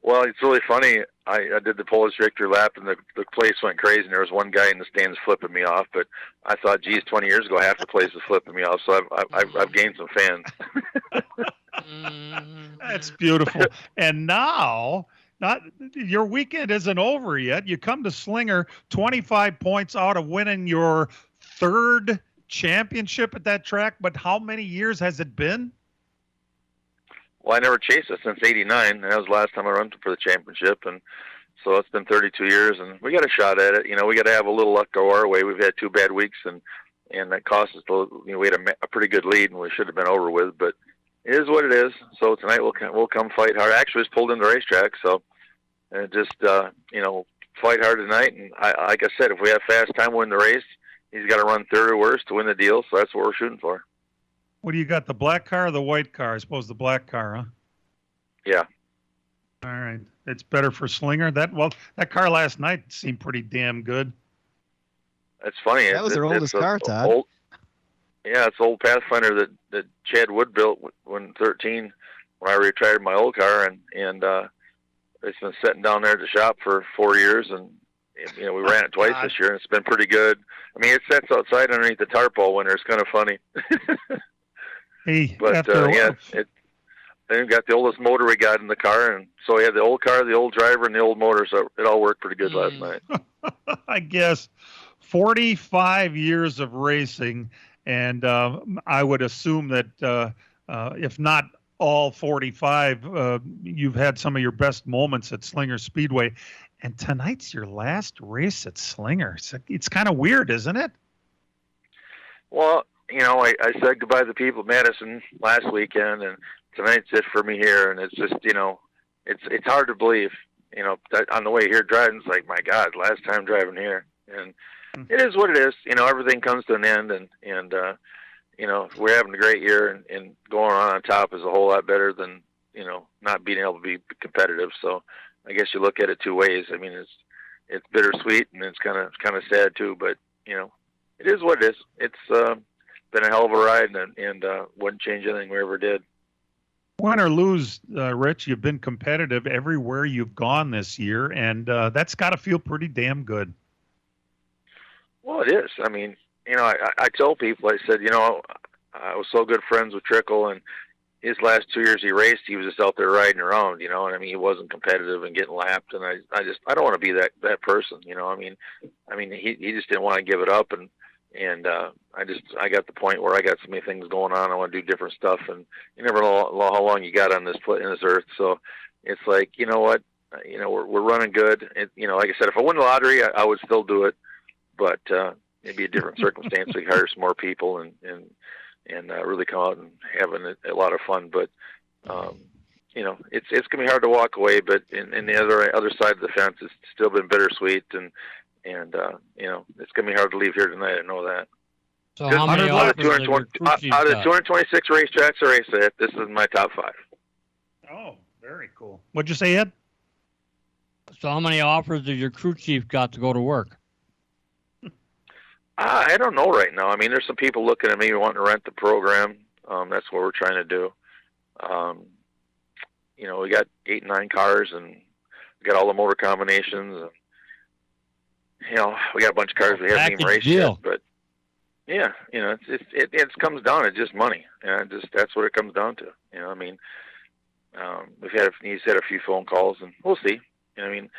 Well, it's really funny. I did the Polish victory lap, and the place went crazy, and there was one guy in the stands flipping me off. But I thought, geez, 20 years ago, half the place was flipping me off. So I've gained some fans. That's beautiful. And now, your weekend isn't over yet. You come to Slinger, 25 points out of winning your 3rd championship at that track. But how many years has it been? Well, I never chased it since '89, and that was the last time I run for the championship, and so it's been 32 years, and we got a shot at it. We got to have a little luck go our way. We've had 2 bad weeks, and that cost us. We had a pretty good lead, and we should have been over with, but it is what it is. So tonight we'll come fight hard. Actually, it's pulled in the racetrack, so just fight hard tonight. And like I said, if we have fast time win the race, he's got to run 3rd or worse to win the deal. So that's what we're shooting for. What do you got, the black car or the white car? I suppose the black car, huh? Yeah. All right. It's better for Slinger. That car last night seemed pretty damn good. That's funny. That was their oldest car, Todd. It's old Pathfinder that Chad Wood built when 13, when I retired my old car, and it's been sitting down there at the shop for 4 years, and we ran it twice this year, and it's been pretty good. I mean, it sits outside underneath the tarp all winter. It's kind of funny. Hey, but then we got the oldest motor we got in the car, and so we had the old car, the old driver, and the old motor, so it all worked pretty good last night. I guess 45 years of racing, and I would assume that if not all 45, you've had some of your best moments at Slinger Speedway, and tonight's your last race at Slinger. It's kind of weird, isn't it? Well, I said goodbye to the people at Madison last weekend, and tonight's it for me here. And it's just, it's hard to believe, that on the way here driving, it's like, my God, last time driving here. And it is what it is. Everything comes to an end, and we're having a great year, and going on top is a whole lot better than, not being able to be competitive. So I guess you look at it 2 ways. I mean, it's bittersweet, and it's kind of sad too, but, it is what it is. It's been a hell of a ride, and wouldn't change anything we ever did. Win or lose, Rich, you've been competitive everywhere you've gone this year, and that's got to feel pretty damn good. Well, it is. I mean, I tell people, I said, I was so good friends with Trickle, and his last 2 years he raced, he was just out there riding around, and I mean, he wasn't competitive and getting lapped, and I don't want to be that person, I mean, he just didn't want to give it up, and I got the point where I got so many things going on. I want to do different stuff, and you never know how long you got on this earth. So it's like, you know what, we're running good. Like I said, if I win the lottery, I would still do it, but it'd be a different circumstance. We hire some more people and really come out and having a lot of fun. But it's gonna be hard to walk away. But in the other side of the fence, it's still been bittersweet, and it's going to be hard to leave here tonight. I know that. So how many out of the 226 racetracks I raced at, this is my top 5. Oh, very cool. What'd you say, Ed? So how many offers did your crew chief got to go to work? I don't know right now. I mean, there's some people looking at me wanting to rent the program. That's what we're trying to do. we got 8 and 9 cars, and we got all the motor combinations, and we got a bunch of cars we haven't even raced yet. But yeah, it comes down to just money, and that's what it comes down to. We've had a few phone calls, and we'll see. We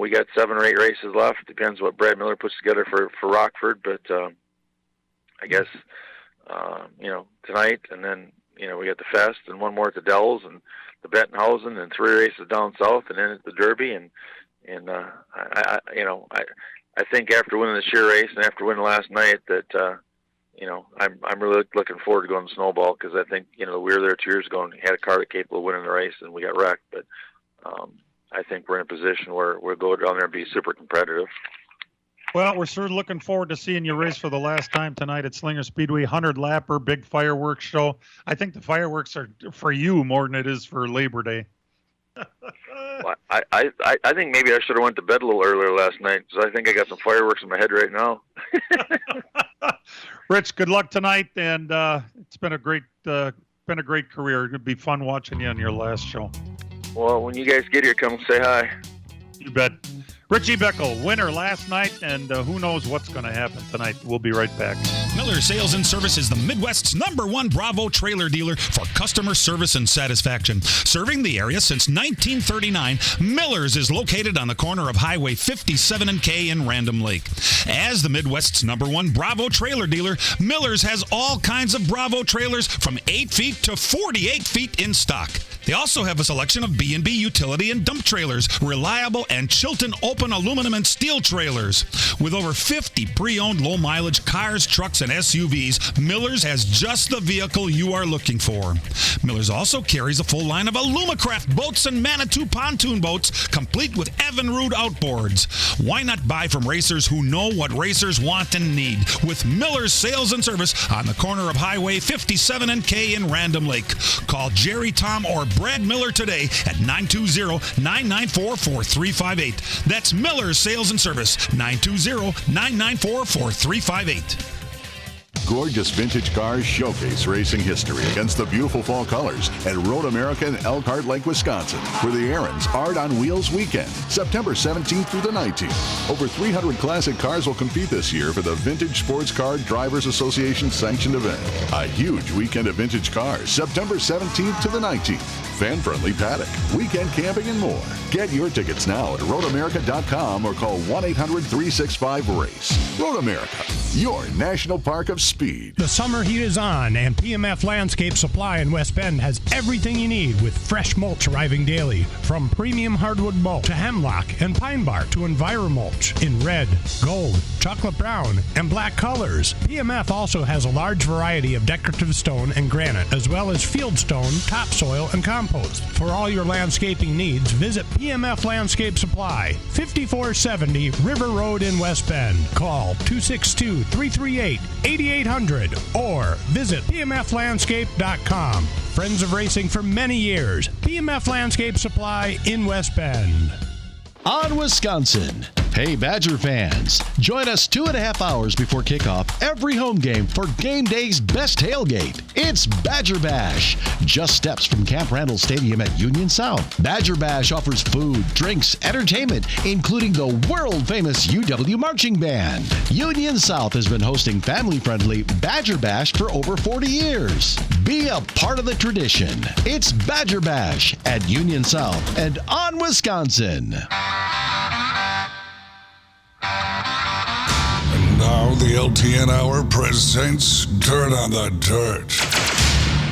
got 7 or 8 races left. Depends what Brad Miller puts together for Rockford, but I guess tonight, and then we got the Fest, and one more at the Dells, and the Bettenhausen, and 3 races down south, and then at the Derby, and I think after winning the sheer race and after winning last night that I'm really looking forward to going to Snowball, because I think we were there 2 years ago and had a car that capable of winning the race, and we got wrecked. But I think we're in a position where we'll go down there and be super competitive. Well, we're sure looking forward to seeing you race for the last time tonight at Slinger Speedway. 100-lapper, big fireworks show. I think the fireworks are for you more than it is for Labor Day. Well, I think maybe I should have went to bed a little earlier last night, because I think I got some fireworks in my head right now. Rich, good luck tonight, and it's been a great career. It'd be fun watching you on your last show. Well, when you guys get here, come say hi. You bet. Richie Beckel, winner last night, and who knows what's going to happen tonight. We'll be right back. Miller Sales and Service is the Midwest's #1 Bravo trailer dealer for customer service and satisfaction. Serving the area since 1939, Miller's is located on the corner of Highway 57 and K in Random Lake. As the Midwest's #1 Bravo trailer dealer, Miller's has all kinds of Bravo trailers from 8 feet to 48 feet in stock. They also have a selection of B&B utility and dump trailers, reliable and Chilton open aluminum and steel trailers. With over 50 pre-owned low-mileage cars, trucks, and SUVs, Miller's has just the vehicle you are looking for. Miller's also carries a full line of Alumacraft boats and Manitou pontoon boats, complete with Evinrude outboards. Why not buy from racers who know what racers want and need? With Miller's Sales and Service on the corner of Highway 57 and K in Random Lake. Call Jerry, Tom, or Brad Miller today at 920-994-4358. That's Miller's Sales and Service, 920-994-4358. Gorgeous vintage cars showcase racing history against the beautiful fall colors at Road America in Elkhart Lake, Wisconsin, for the Aaron's Art on Wheels weekend, September 17th through the 19th. Over 300 classic cars will compete this year for the Vintage Sports Car Drivers Association sanctioned event. A huge weekend of vintage cars, September 17th to the 19th. Fan-friendly paddock, weekend camping, and more. Get your tickets now at roadamerica.com or call 1-800-365-RACE. Road America, your national park of speed. The summer heat is on, and PMF Landscape Supply in West Bend has everything you need with fresh mulch arriving daily. From premium hardwood mulch to hemlock and pine bark to EnviroMulch in red, gold, chocolate brown, and black colors. PMF also has a large variety of decorative stone and granite, as well as field stone, topsoil, and compost. For all your landscaping needs, visit PMF Landscape Supply, 5470 River Road in West Bend. Call 262-338-8800 or visit pmflandscape.com. Friends of racing for many years. PMF Landscape Supply in West Bend. On Wisconsin. Hey, Badger fans, join us 2.5 hours before kickoff every home game for game day's best tailgate. It's Badger Bash, just steps from Camp Randall Stadium at Union South. Badger Bash offers food, drinks, entertainment, including the world-famous UW Marching Band. Union South has been hosting family-friendly Badger Bash for over 40 years. Be a part of the tradition. It's Badger Bash at Union South and on Wisconsin. And now the LTN Hour presents Dirt on the Dirt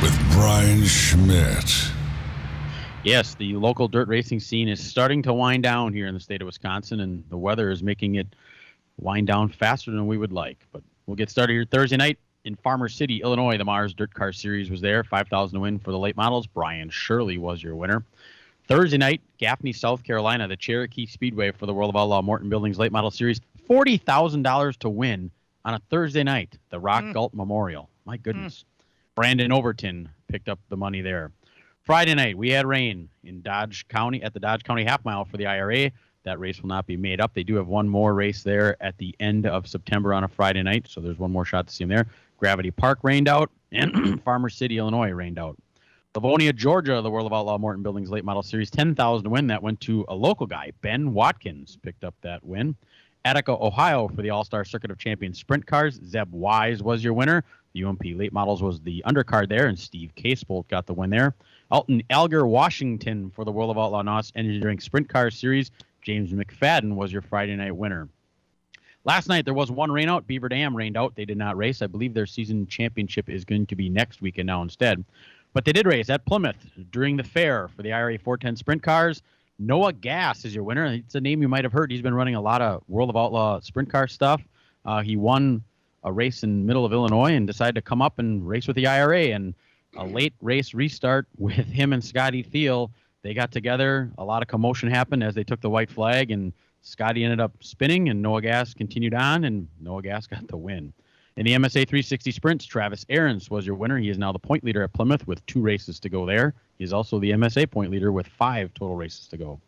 with Brian Schmidt. Yes, the local dirt racing scene is starting to wind down here in the state of Wisconsin, and the weather is making it wind down faster than we would like. But we'll get started here Thursday night in Farmer City, Illinois. The Mars Dirt Car Series was there. $5,000 to win for the late models. Brian Shirley was your winner. Thursday night, Gaffney, South Carolina, the Cherokee Speedway for the World of Outlaw Morton Buildings Late Model Series. $40,000 to win on a Thursday night, the Rock Galt Memorial. My goodness. Brandon Overton picked up the money there. Friday night, we had rain in Dodge County at the Dodge County Half Mile for the IRA. That race will not be made up. They do have one more race there at the end of September on a Friday night, so there's one more shot to see them there. Gravity Park rained out, and Farmer City, Illinois rained out. Livonia, Georgia, the World of Outlaw Morton Buildings Late Model Series 10,000 win. That went to a local guy. Ben Watkins picked up that win. Attica, Ohio for the All-Star Circuit of Champions Sprint Cars. Zeb Wise was your winner. The UMP Late Models was the undercard there, and Steve Casebolt got the win there. Alton Alger, Washington for the World of Outlaw NOS Energy Drink Sprint Car Series. James McFadden was your Friday night winner. Last night, there was one rain out. Beaver Dam rained out. They did not race. I believe their season championship is going to be next weekend now instead. But they did race at Plymouth during the fair for the IRA 410 Sprint Cars. Noah Gass is your winner. It's a name you might have heard. He's been running a lot of World of Outlaw Sprint Car stuff. He won a race in the middle of Illinois and decided to come up and race with the IRA. And a late race restart with him and Scotty Thiel. They got together. A lot of commotion happened as they took the white flag, and Scotty ended up spinning, and Noah Gass continued on, and Noah Gass got the win. In the MSA 360 Sprints, Travis Aarons was your winner. He is now the point leader at Plymouth with 2 races to go there. He is also the MSA point leader with 5 total races to go.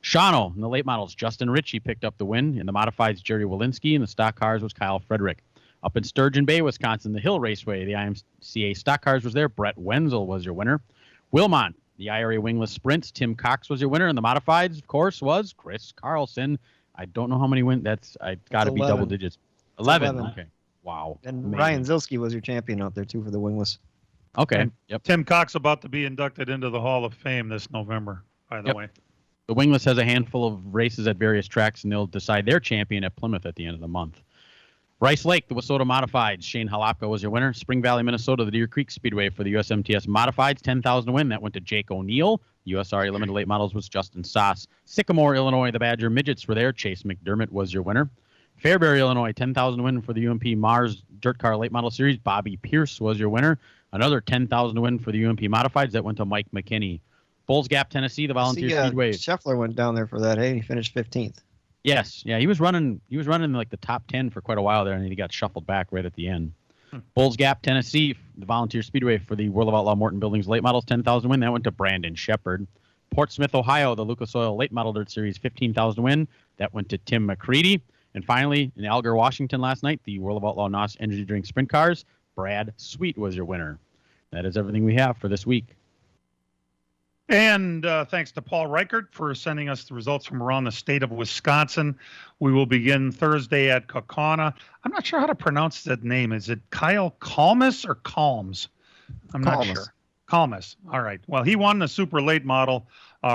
Shawano, in the late models, Justin Ritchie picked up the win. In the modifieds, Jerry Walensky. In the stock cars was Kyle Frederick. Up in Sturgeon Bay, Wisconsin, the Hill Raceway, the IMCA stock cars was there. Brett Wenzel was your winner. Wilmont, the IRA wingless sprints, Tim Cox was your winner. And the modifieds, of course, was Chris Carlson. I don't know how many wins. That's got to be double digits. 11. Okay. Wow. And amazing. Ryan Zilski was your champion out there, too, for the wingless. Okay. And yep. Tim Cox about to be inducted into the Hall of Fame this November, by the way. The wingless has a handful of races at various tracks, and they'll decide their champion at Plymouth at the end of the month. Rice Lake, the Wissota Modifieds. Shane Halapka was your winner. Spring Valley, Minnesota, the Deer Creek Speedway for the USMTS Modifieds. 10,000 win. That went to Jake O'Neill. USRA Limited Late Models was Justin Sass. Sycamore, Illinois, the Badger Midgets were there. Chase McDermott was your winner. Fairbury, Illinois, 10,000 win for the UMP Mars Dirt Car Late Model Series. Bobby Pierce was your winner. Another 10,000 win for the UMP Modifieds. That went to Mike McKinney. Bulls Gap, Tennessee, the Volunteer Speedway. Scheffler went down there for that. Hey, he finished 15th. Yes, yeah, he was running like the top 10 for quite a while there, and he got shuffled back right at the end. Bulls Gap, Tennessee, the Volunteer Speedway for the World of Outlaw Morton Buildings Late Models, 10,000 win. That went to Brandon Shepard. Portsmouth, Ohio, the Lucas Oil Late Model Dirt Series, 15,000 win. That went to Tim McCready. And finally, in Alger, Washington last night, the World of Outlaw NOS Energy Drink Sprint Cars, Brad Sweet was your winner. That is everything we have for this week. And thanks to Paul Reichert for sending us the results from around the state of Wisconsin. We will begin Thursday at Kaukauna. I'm not sure how to pronounce that name. Is it Kyle Kalmus or Calms? I'm not sure. Kalmus. All right. Well, he won the super late model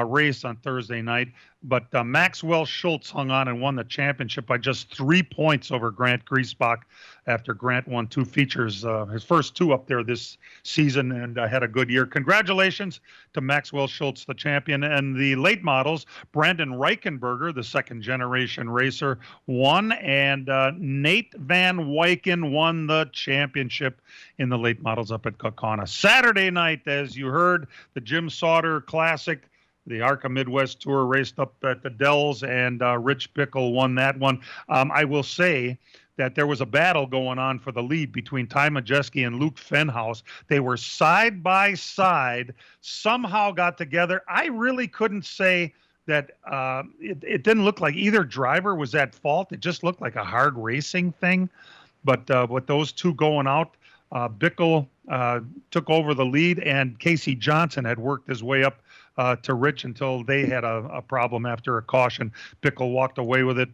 race on Thursday night, but Maxwell Schultz hung on and won the championship by just 3 points over Grant Griesbach after Grant won 2 features, his first 2 up there this season, and had a good year. Congratulations to Maxwell Schultz, the champion. And the late models, Brandon Reichenberger, the second-generation racer, won, and Nate Van Wyken won the championship in the late models up at Kaukauna. Saturday night, as you heard, the Jim Sauter Classic, the ARCA Midwest Tour, raced up at the Dells, and Rich Bickle won that one. I will say that there was a battle going on for the lead between Ty Majeski and Luke Fenhouse. They were side by side, somehow got together. I really couldn't say that it didn't look like either driver was at fault. It just looked like a hard racing thing. But with those two going out, Bickle took over the lead, and Casey Johnson had worked his way up to Rich until they had a problem after a caution. Bickle walked away with it.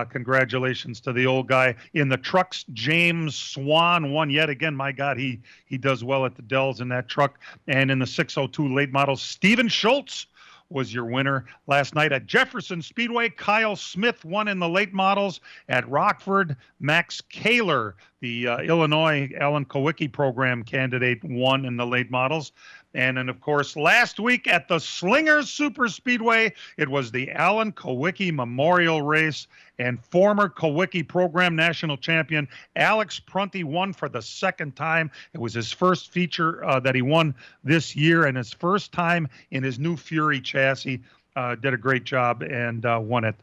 Congratulations to the old guy. In the trucks, James Swan won yet again. My God, he does well at the Dells in that truck. And in the 602 late models, Steven Schultz was your winner last night at Jefferson Speedway. Kyle Smith won in the late models at Rockford. Max Kaler, the Illinois Alan Kowicki program candidate, won in the late models. And then, of course, last week at the Slingers Super Speedway, it was the Alan Kowicki Memorial Race, and former Kowicki program national champion Alex Prunty won for the second time. It was his first feature that he won this year, and his first time in his new Fury chassis. Did a great job and won it.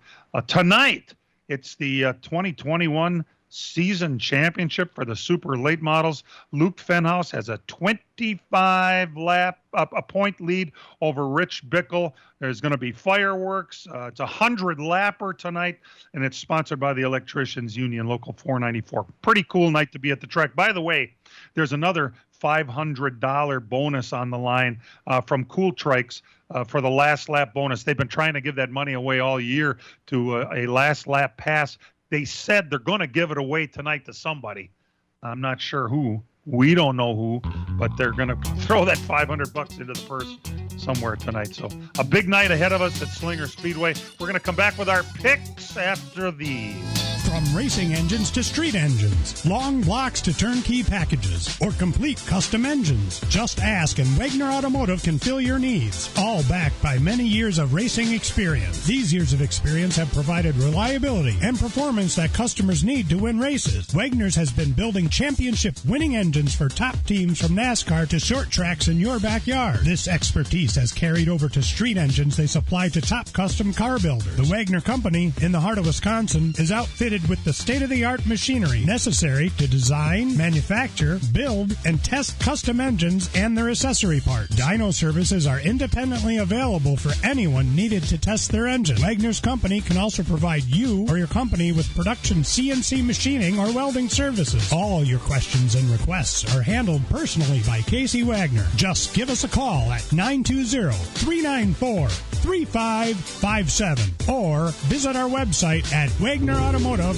Tonight, it's the 2021 season championship for the super late models. Luke Fenhouse has a 25 point lead over Rich Bickle. There's going to be fireworks. It's a 100-lapper tonight, and it's sponsored by the Electricians Union, Local 494. Pretty cool night to be at the track. By the way, there's another $500 bonus on the line from Cool Trikes for the last lap bonus. They've been trying to give that money away all year to a last lap pass. They said they're going to give it away tonight to somebody. I'm not sure who. We don't know who, but they're going to throw that $500 into the purse somewhere tonight. So a big night ahead of us at Slinger Speedway. We're going to come back with our picks after these. From racing engines to street engines, long blocks to turnkey packages, or complete custom engines, just ask and Wagner Automotive can fill your needs. All backed by many years of racing experience. These years of experience have provided reliability and performance that customers need to win races. Wagner's has been building championship winning engines for top teams from NASCAR to short tracks in your backyard. This expertise has carried over to street engines they supply to top custom car builders. The Wagner Company, in the heart of Wisconsin, is outfitted with the state-of-the-art machinery necessary to design, manufacture, build, and test custom engines and their accessory parts. Dyno services are independently available for anyone needed to test their engine. Wagner's Company can also provide you or your company with production CNC machining or welding services. All your questions and requests are handled personally by Casey Wagner. Just give us a call at 920-394-3557 or visit our website at wagnerautomotive.com.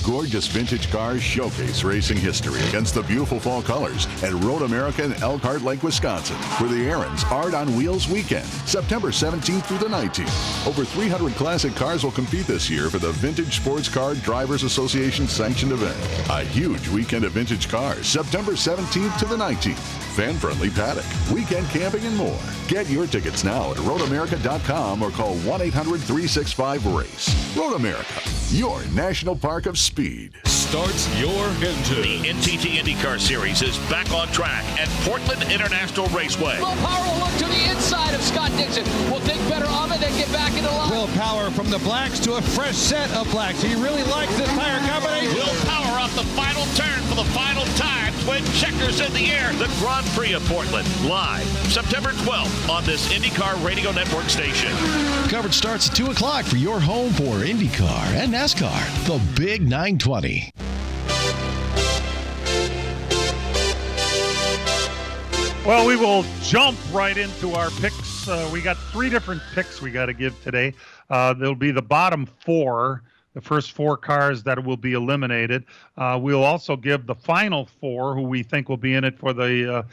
Gorgeous vintage cars showcase racing history against the beautiful fall colors at Road America in Elkhart Lake, Wisconsin, where the Aaron's Art on Wheels weekend, September 17th through the 19th. Over 300 classic cars will compete this year for the Vintage Sports Car Drivers Association sanctioned event. A huge weekend of vintage cars, September 17th to the 19th. Fan-friendly paddock, weekend camping, and more. Get your tickets now at roadamerica.com or call 1-800-365-RACE. Road America, your national park of speed. Starts your engine. The Ntt Indycar Series is back on track at Portland International Raceway. Will Power will look to the inside of Scott Dixon. Will think better of it, then get back into line. Will Power from the blacks to a fresh set of blacks. He really likes this tire combination. Will Power off the final turn for the final time. Twin checkers in the air. The Grand Prix of Portland, live September 12th on this IndyCar Radio Network station. Coverage starts at 2 o'clock for your home for IndyCar and NASCAR, the Big 920. Well, we will jump right into our picks. We got 3 different picks we got to give today. There'll be the bottom 4, the first 4 cars that will be eliminated. We'll also give the final 4 who we think will be in it for the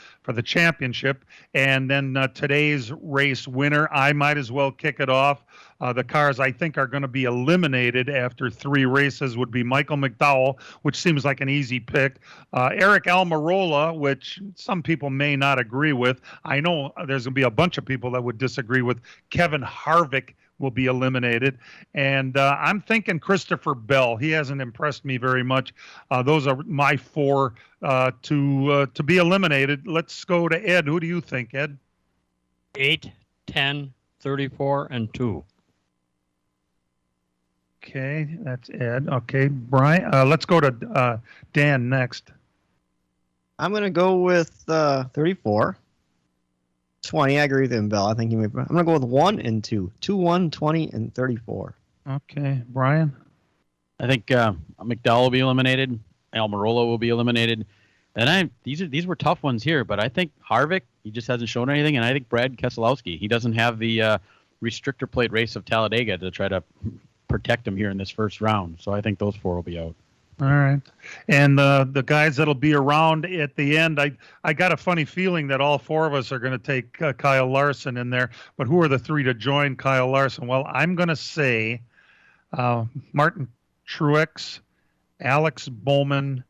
championship. And then today's race winner, I might as well kick it off. The cars I think are going to be eliminated after 3 races would be Michael McDowell, which seems like an easy pick. Eric Almirola, which some people may not agree with. I know there's going to be a bunch of people that would disagree with. Kevin Harvick will be eliminated. And I'm thinking Christopher Bell. He hasn't impressed me very much. Those are my 4 to be eliminated. Let's go to Ed. Who do you think, Ed? 8, 10, 34, and 2. Okay, that's Ed. Okay, Brian. Let's go to Dan next. I'm going to go with 34. 20. I agree with him, Bell. I think I'm going to go with 1 and 2. 2, 1, 20, and 34. Okay, Brian. I think McDowell will be eliminated. Almirola will be eliminated. And these were tough ones here, but I think Harvick, he just hasn't shown anything, and I think Brad Keselowski, he doesn't have the restrictor plate race of Talladega to try to protect him here in this first round. So I think those 4 will be out. All right. And the guys that'll be around at the end, I got a funny feeling that all 4 of us are going to take Kyle Larson in there. But who are the 3 to join Kyle Larson? Well, I'm going to say Martin Truex, Alex Bowman.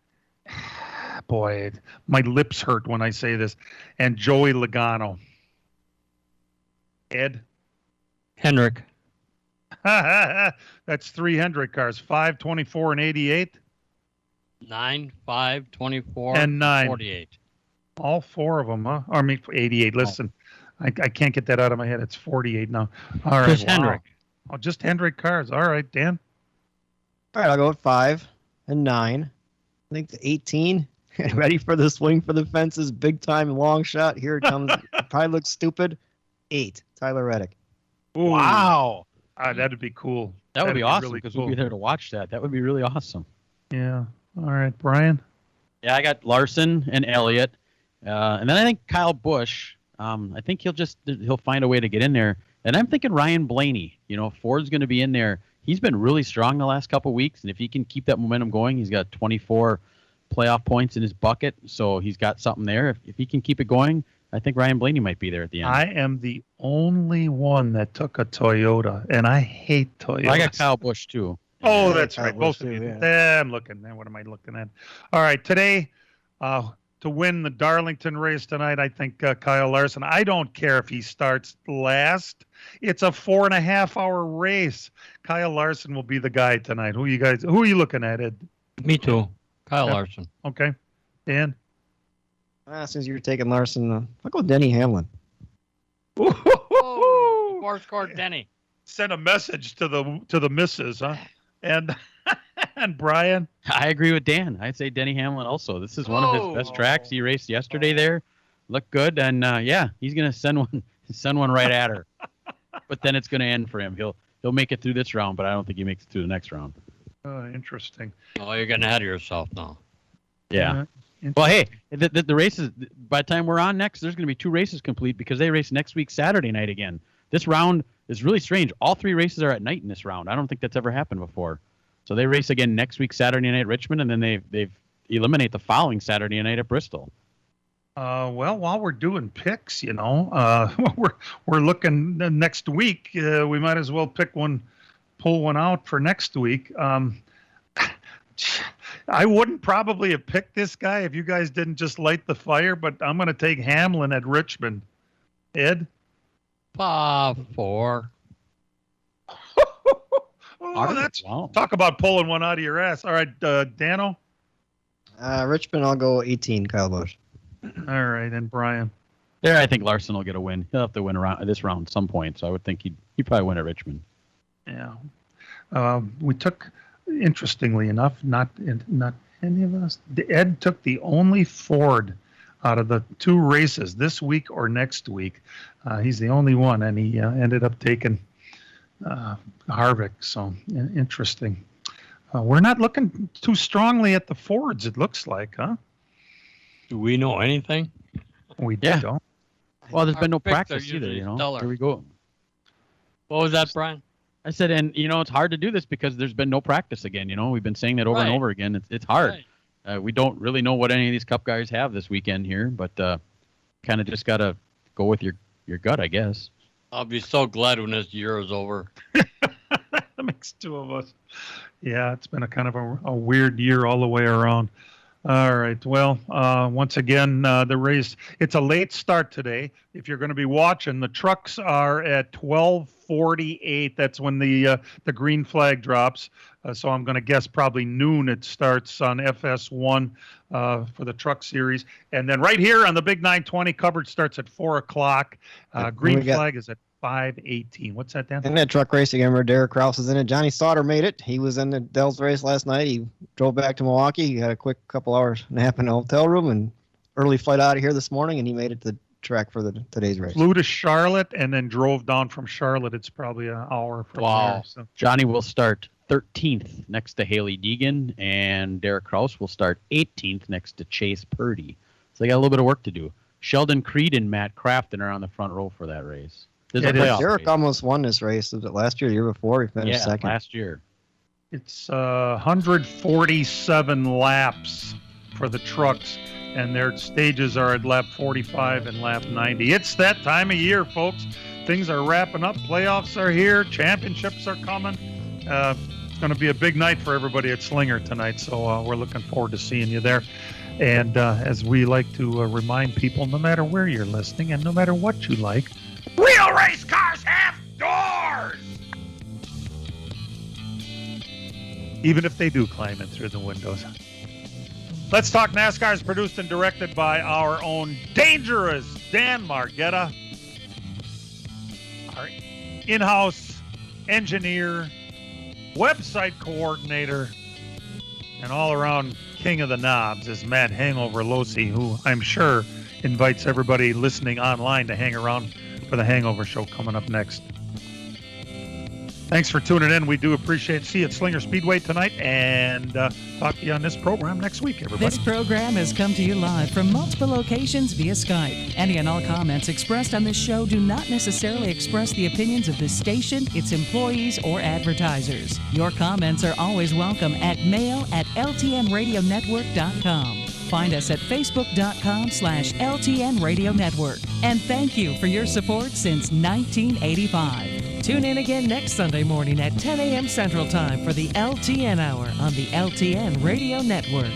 Boy, my lips hurt when I say this. And Joey Logano. Ed? Hendrick. That's 3 Hendrick cars. 5, 24, and 88. 9, 5, 24, and 9. 48. All 4 of them, huh? Or, I mean, 88. Listen, I can't get that out of my head. It's 48 now. All right. Just Hendrick. Oh, just Hendrick cars. All right, Dan. All right, I'll go with 5 and 9. I think the 18. Ready for the swing for the fences, big time long shot. Here it comes. It probably looks stupid. 8. Tyler Reddick. Ooh. Wow. That'd be cool. That would be awesome really because cool. we'll be there to watch that. That would be really awesome. Yeah. All right, Brian. Yeah, I got Larson and Elliott, and then I think Kyle Busch. I think he'll find a way to get in there. And I'm thinking Ryan Blaney. Ford's going to be in there. He's been really strong the last couple of weeks, and if he can keep that momentum going, he's got 24 playoff points in his bucket, so he's got something there. If he can keep it going, I think Ryan Blaney might be there at the end. I am the only one that took a Toyota, and I hate Toyota. I got Kyle Busch too. Oh, that's right. Busch Both of you. too, yeah. There, I'm looking. What am I looking at? All right, today, to win the Darlington race tonight, I think Kyle Larson. I don't care if he starts last. It's a 4.5-hour race. Kyle Larson will be the guy tonight. Who are you looking at, Ed? Me too. Kyle Larson. Okay. Dan? Since you're taking Larson, I'll go Denny Hamlin. Oh, fourth court Denny. Send a message to the missus, huh? And and Brian? I agree with Dan. I'd say Denny Hamlin also. This is one of his best tracks. He raced yesterday there. Looked good, and he's gonna send one right at her. But then it's gonna end for him. He'll make it through this round, but I don't think he makes it through the next round. Interesting. Oh, you're getting ahead of yourself now. Yeah. Well, hey, the races, by the time we're on next, there's going to be 2 races complete because they race next week Saturday night again. This round is really strange. All 3 races are at night in this round. I don't think that's ever happened before. So they race again next week Saturday night at Richmond, and then they've eliminate the following Saturday night at Bristol. Well, while we're doing picks, we're looking next week. We might as well pull one out for next week. I wouldn't probably have picked this guy if you guys didn't just light the fire, but I'm going to take Hamlin at Richmond. Ed? 4. Talk about pulling one out of your ass. All right, Dano? Richmond, I'll go 18, Kyle Busch. All right, and Brian? There, I think Larson will get a win. He'll have to win this round at some point, so I would think he'd probably win at Richmond. Yeah. We took, interestingly enough, not any of us. Ed took the only Ford out of the 2 races this week or next week. He's the only one, and he ended up taking Harvick. So interesting. We're not looking too strongly at the Fords, it looks like, huh? Do we know anything? We don't. Well, there's been no picks are practice either, usually stellar. Here we go. What was that, Brian? I said, and it's hard to do this because there's been no practice again. We've been saying that over and over again. It's hard. Right. We don't really know what any of these Cup guys have this weekend here, but kind of just got to go with your gut, I guess. I'll be so glad when this year is over. That makes 2 of us. Yeah, it's been a kind of a weird year all the way around. All right. Well, once again, the race, it's a late start today. If you're going to be watching, the trucks are at 12:48. That's when the green flag drops. So I'm going to guess probably noon it starts on FS1 for the truck series. And then right here on the Big 920, coverage starts at 4 o'clock. Green flag is at 5:18. What's that, Dan? In that truck race again where Derek Kraus is in it. Johnny Sauter made it. He was in the Dells race last night. He drove back to Milwaukee. He had a quick couple hours nap in a hotel room and early flight out of here this morning, and he made it to the track for today's race. Flew to Charlotte and then drove down from Charlotte. It's probably an hour from there. So. Johnny will start 13th next to Haley Deegan, and Derek Kraus will start 18th next to Chase Purdy. So they got a little bit of work to do. Sheldon Creed and Matt Crafton are on the front row for that race. Derek almost won this race. Was it last year, the year before? He finished second. Last year. It's 147 laps for the trucks, and their stages are at lap 45 and lap 90. It's that time of year, folks. Things are wrapping up. Playoffs are here. Championships are coming. It's going to be a big night for everybody at Slinger tonight, so we're looking forward to seeing you there. And as we like to remind people, no matter where you're listening and no matter what you like, real race cars have doors! Even if they do climb in through the windows. Let's Talk NASCAR is produced and directed by our own dangerous Dan Margetta. Our in-house engineer, Website coordinator and all-around king of the knobs is Matt Hangover Losi, who I'm sure invites everybody listening online to hang around for the Hangover Show coming up next. Thanks for tuning in. We do appreciate it. See you at Slinger Speedway tonight, and talk to you on this program next week, everybody. This program has come to you live from multiple locations via Skype. Any and all comments expressed on this show do not necessarily express the opinions of this station, its employees, or advertisers. Your comments are always welcome at mail@ltnradionetwork.com. Find us at facebook.com/LTN Radio Network. And thank you for your support since 1985. Tune in again next Sunday morning at 10 a.m. Central Time for the LTN Hour on the LTN Radio Network.